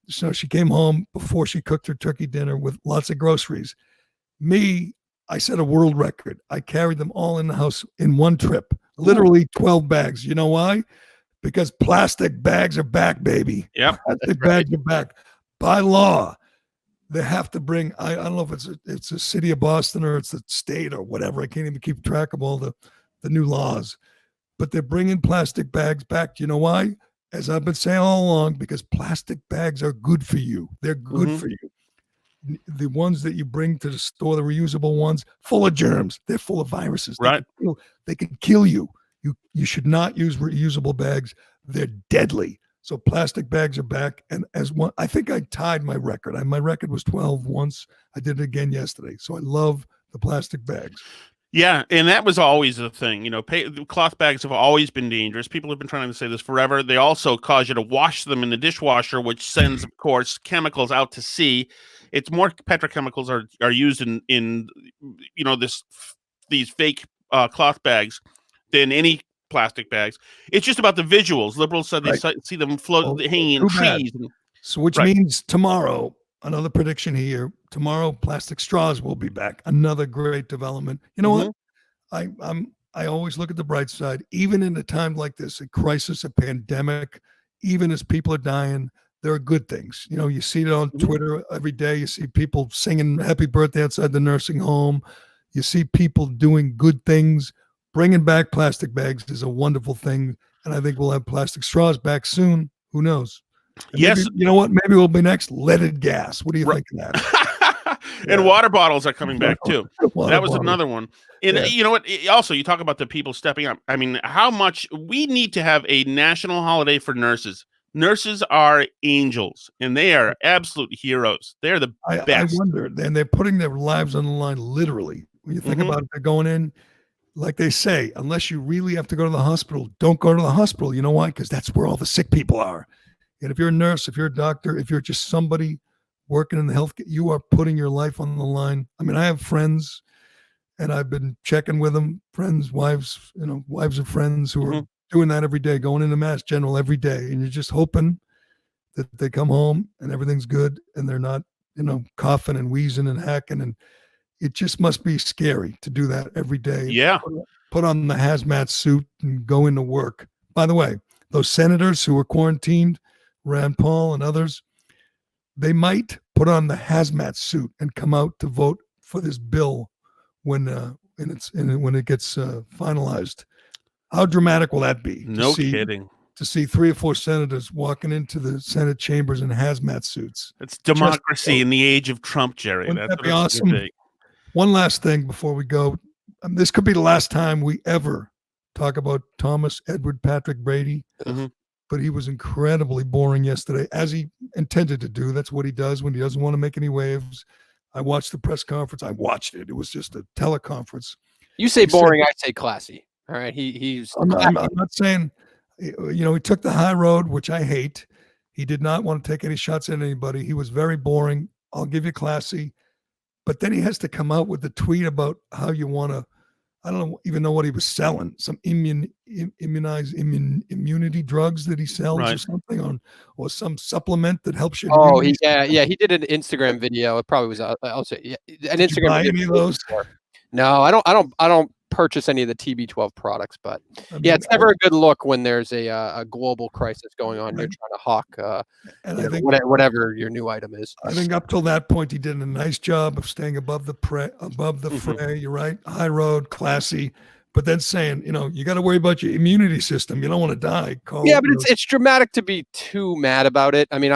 so she came home before she cooked her turkey dinner with lots of groceries. I set a world record. I carried them all in the house in one trip, literally 12 bags. You know why? Because plastic bags are back, baby. Yep. Plastic bags are back. By law, they have to bring, I don't know if it's a city of Boston or it's the state or whatever. I can't even keep track of all the new laws. But they're bringing plastic bags back. You know why? As I've been saying all along, because plastic bags are good for you. They're good for you. The ones that you bring to the store, the reusable ones, full of germs. They're full of viruses. Right. They can kill you. You should not use reusable bags. They're deadly. So plastic bags are back. And I think I tied my record. My record was 12 once. I did it again yesterday. So I love the plastic bags. Yeah, and that was always the thing. You know, cloth bags have always been dangerous. People have been trying to say this forever. They also cause you to wash them in the dishwasher, which sends, of course, chemicals out to sea. It's more petrochemicals are used in you know, these fake cloth bags than any plastic bags. It's just about the visuals. Liberals said they see them hanging in trees. So which means tomorrow, another prediction here. Tomorrow, plastic straws will be back. Another great development. You know what? I always look at the bright side. Even in a time like this, a crisis, a pandemic, even as people are dying, there are good things. You know, you see it on Twitter every day. You see people singing happy birthday outside the nursing home. You see people doing good things. Bringing back plastic bags is a wonderful thing. And I think we'll have plastic straws back soon. Who knows? And yes. Maybe, you know what? Maybe we'll be next. Leaded gas. What do you think of that? And water bottles are coming back too. That was bottles. another one. And you know what? Also, you talk about the people stepping up. I mean, how much we need to have a national holiday for nurses. Nurses are angels, and they are absolute heroes. They're the best. I wonder, and they're putting their lives on the line literally. When you think about it, they're going in, like they say, unless you really have to go to the hospital, don't go to the hospital. You know why? Because that's where all the sick people are. And if you're a nurse, if you're a doctor, if you're just somebody working in the health, you are putting your life on the line. I mean, I have friends, and I've been checking with them, friends, wives, wives of friends who are doing that every day, going into Mass General every day. And you're just hoping that they come home and everything's good and they're not, coughing and wheezing and hacking. And it just must be scary to do that every day. Yeah. Put on the hazmat suit and go into work. By the way, those senators who were quarantined, Rand Paul and others, they might put on the hazmat suit and come out to vote for this bill when it gets finalized. How dramatic will that be? No kidding. To see 3 or 4 senators walking into the Senate chambers in hazmat suits. It's democracy in the age of Trump, Jerry. Wouldn't that be awesome? One last thing before we go. This could be the last time we ever talk about Thomas Edward Patrick Brady. But he was incredibly boring yesterday, as he intended to do. That's what he does when he doesn't want to make any waves. I watched the press conference. I watched it. It was just a teleconference. You say boring, I say classy. All right. He's. I'm not saying, he took the high road, which I hate. He did not want to take any shots at anybody. He was very boring. I'll give you classy. But then he has to come out with the tweet about how you want to, I don't even know what he was selling. Some immunity drugs that he sells or something or some supplement that helps you. Oh, he did an Instagram video. It probably was I'll say an Instagram buy video. Any of those? No, I don't purchase any of the TB12 products, but it's never a good look when there's a global crisis going on. You're trying to hawk I think, whatever your new item is. I think up till that point, he did a nice job of staying above the fray. You're right. High road, classy. but then saying, you got to worry about your immunity system. You don't want to die. Call, Yeah, but it's dramatic to be too mad about it. I mean,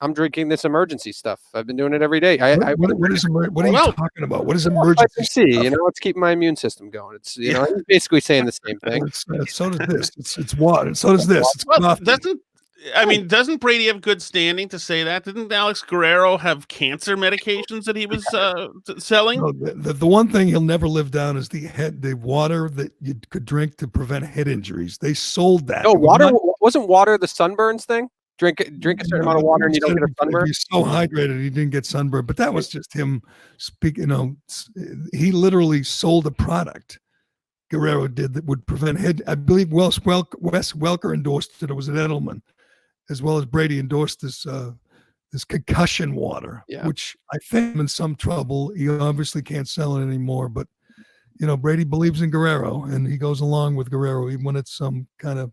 I'm drinking this emergency stuff. I've been doing it every day. what are you talking about? What is emergency see? stuff? Let's keep my immune system going. It's he's basically saying the same thing. So does this. It's water. So does this. It's coffee. Doesn't Brady have good standing to say that? Didn't Alex Guerrero have cancer medications that he was selling? No, the one thing he'll never live down is the water that you could drink to prevent head injuries. They sold that. No, wasn't water the sunburns thing? Drink a certain amount of water and you don't get a sunburn. He's so hydrated, he didn't get sunburned. But that was just him speaking. He literally sold a product. Guerrero did that would prevent head. I believe Wes Welker endorsed it. It was an Edelman, as well as Brady endorsed this concussion water, which I think I'm in some trouble. He obviously can't sell it anymore, but Brady believes in Guerrero and he goes along with Guerrero even when it's some kind of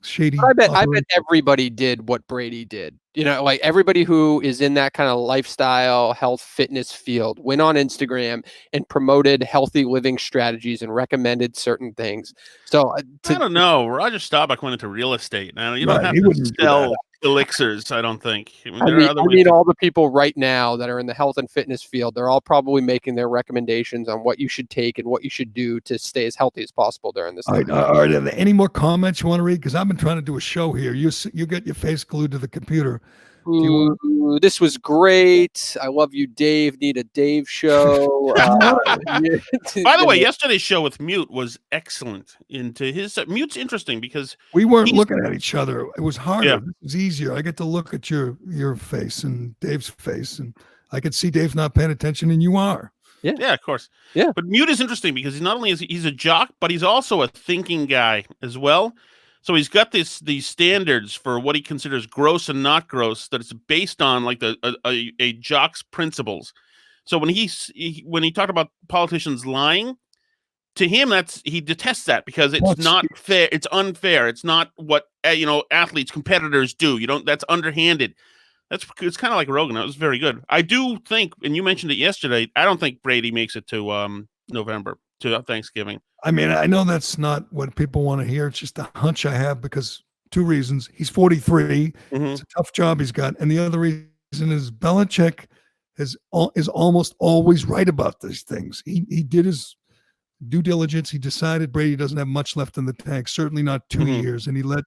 shady. I bet everybody did what Brady did. Like everybody who is in that kind of lifestyle, health, fitness field went on Instagram and promoted healthy living strategies and recommended certain things. So I don't know. Roger Staubach went into real estate. Now you don't have to sell elixirs, I don't think. I mean, all the people right now that are in the health and fitness field, they're all probably making their recommendations on what you should take and what you should do to stay as healthy as possible during this time. All right, are there any more comments you want to read? Because I've been trying to do a show here. You get your face glued to the computer. This was great. I love you, Dave. Need a Dave show. By the way, yesterday's show with Mute was excellent. Mute's interesting because we weren't looking at each other. It was harder. Yeah. It was easier. I get to look at your face and Dave's face, and I could see Dave's not paying attention, and you are. Yeah, of course. Yeah, but Mute is interesting because not only is he's a jock, but he's also a thinking guy as well. So he's got these standards for what he considers gross and not gross that it's based on like a jock's principles. So when he talked about politicians lying, to him he detests that because it's not fair. It's unfair. It's not what athletes, competitors do. That's underhanded. It's kind of like Rogan. That was very good. I do think, and you mentioned it yesterday, I don't think Brady makes it to November, to Thanksgiving. I mean, I know that's not what people want to hear. It's just a hunch I have because two reasons. He's 43. Mm-hmm. It's a tough job he's got. And the other reason is Belichick is almost always right about these things. He did his due diligence. He decided Brady doesn't have much left in the tank, certainly not 2 years. And he let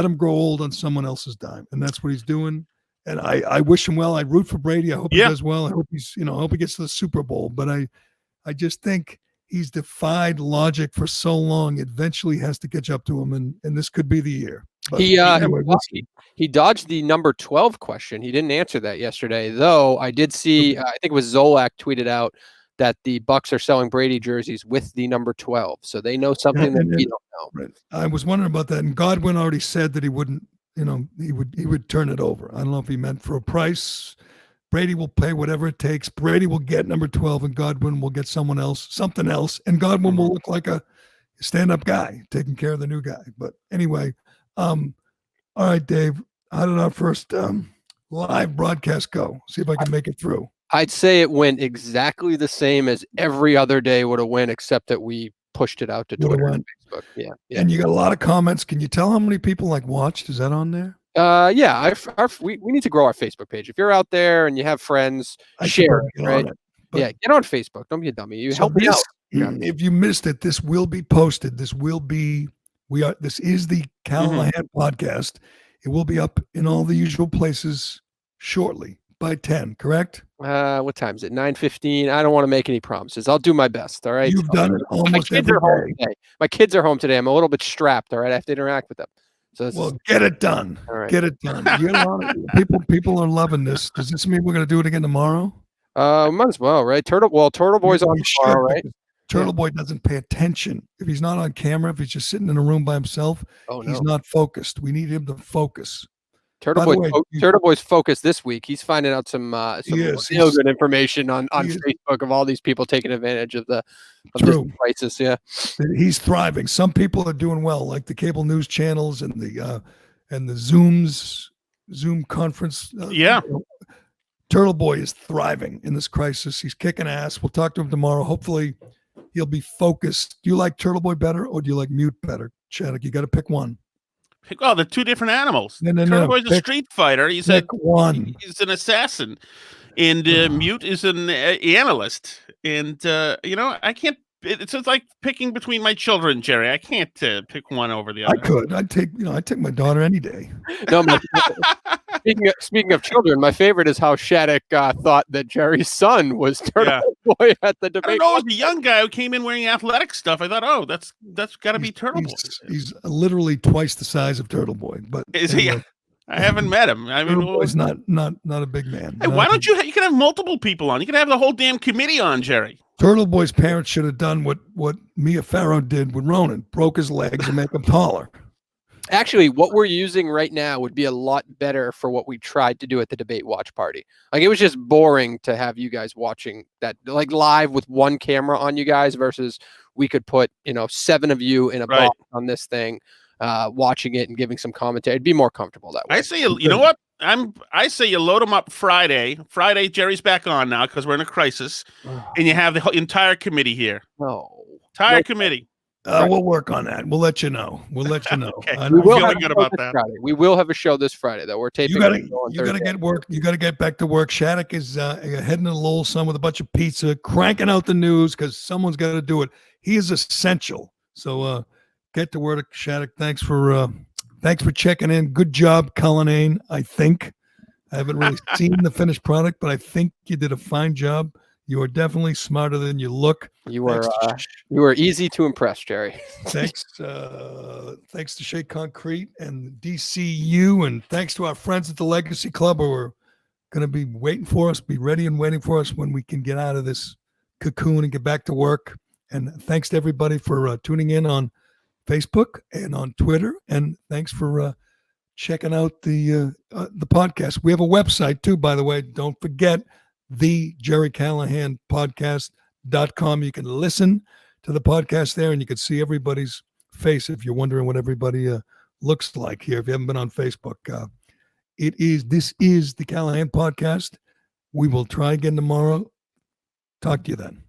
him grow old on someone else's dime. And that's what he's doing. And I wish him well. I root for Brady. I hope he does well. I hope I hope he gets to the Super Bowl. But I just think he's defied logic for so long. It eventually has to catch up to him, and this could be the year. But he dodged the number 12 question. He didn't answer that yesterday, though. I did see. I think it was Zolak tweeted out that the Bucks are selling Brady jerseys with the number 12, so they know something that we don't know. Right. I was wondering about that, and Godwin already said that he wouldn't. He would turn it over. I don't know if he meant for a price. Brady will pay whatever it takes. Brady will get number 12 and Godwin will get something else. And Godwin will look like a stand-up guy taking care of the new guy. But anyway, all right, Dave, how did our first live broadcast go? See if I can make it through. I'd say it went exactly the same as every other day would have went, except that we pushed it out to Twitter and Facebook. Yeah. And you got a lot of comments. Can you tell how many people watched? Is that on there? We need to grow our Facebook page. If you're out there and you have friends, share it, right? Get on Facebook. Don't be a dummy. You help me out. If you missed it, this will be posted. This is the Callahan podcast. It will be up in all the usual places shortly by 10, correct? What time is it? 9:15. I don't want to make any promises. I'll do my best. All right. You've done it almost every day. My kids are home today. I'm a little bit strapped. All right. I have to interact with them. So get it done. All right. Get it done. People are loving this. Does this mean we're going to do it again tomorrow? Might as well, right? Turtle Boy's on tomorrow, right? Turtle Boy doesn't pay attention. If he's not on camera, if he's just sitting in a room by himself, he's not focused. We need him to focus. Turtle Boy's focused this week. He's finding out some real good information on Facebook of all these people taking advantage of this crisis. Yeah, he's thriving. Some people are doing well, like the cable news channels and the Zoom conference. Turtle Boy is thriving in this crisis. He's kicking ass. We'll talk to him tomorrow. Hopefully, He'll be focused. Do you like Turtle Boy better or do you like Mute better? Shattuck, you got to pick one. Oh, they're two different animals. No. Turtle Boy's a street fighter. He's Pick one. He's an assassin, and Mute is an analyst. And I can't. It's like picking between my children, Jerry. I can't pick one over the other. I could. I'd take my daughter any day. No, speaking of children, my favorite is how Shattuck thought that Jerry's son was Turtle Boy at the I debate. don't know. It was a young guy who came in wearing athletic stuff. I thought, oh, that's got to be Turtle Boy. He's literally twice the size of Turtle Boy. But Is he? I haven't met him. I mean, Turtle Boy's not a big man. Hey, why don't you? You can have multiple people on. You can have the whole damn committee on, Jerry. Turtle Boy's parents should have done what Mia Farrow did with Ronan, broke his legs and make him taller. Actually, what we're using right now would be a lot better for what we tried to do at the debate watch party. Like, it was just boring to have you guys watching that, like, live with one camera on you guys versus we could put, 7 of you in a box on this thing, watching it and giving some commentary. It'd be more comfortable that way. I say, you know what? I say you load them up Friday. Friday, Jerry's back on now because we're in a crisis, and you have the whole entire committee here. Committee. We'll work on that. We'll let you know. Okay. We will feeling good about that. Friday. We will have a show this Friday that we're taping. You gotta get work. You gotta get back to work. Shattuck is heading to Lowell Sun with a bunch of pizza, cranking out the news because someone's got to do it. He is essential. So get to work, Shattuck. Thanks for checking in. Good job, Cullinane. I think I haven't really seen the finished product, but I think you did a fine job. You are definitely smarter than you look. You were easy to impress, Jerry. Thanks to Shea Concrete and DCU, and thanks to our friends at the Legacy Club who are going to be waiting for us, be ready and waiting for us when we can get out of this cocoon and get back to work. And thanks to everybody for tuning in on Facebook and on Twitter, and thanks for checking out the podcast. We have a website too, by the way. Don't forget, the Gerry Callahan podcast.com. You can listen to the podcast there, and you can see everybody's face if you're wondering what everybody looks like here. If you haven't been on Facebook, this is the Callahan podcast. We will try again tomorrow. Talk to you then.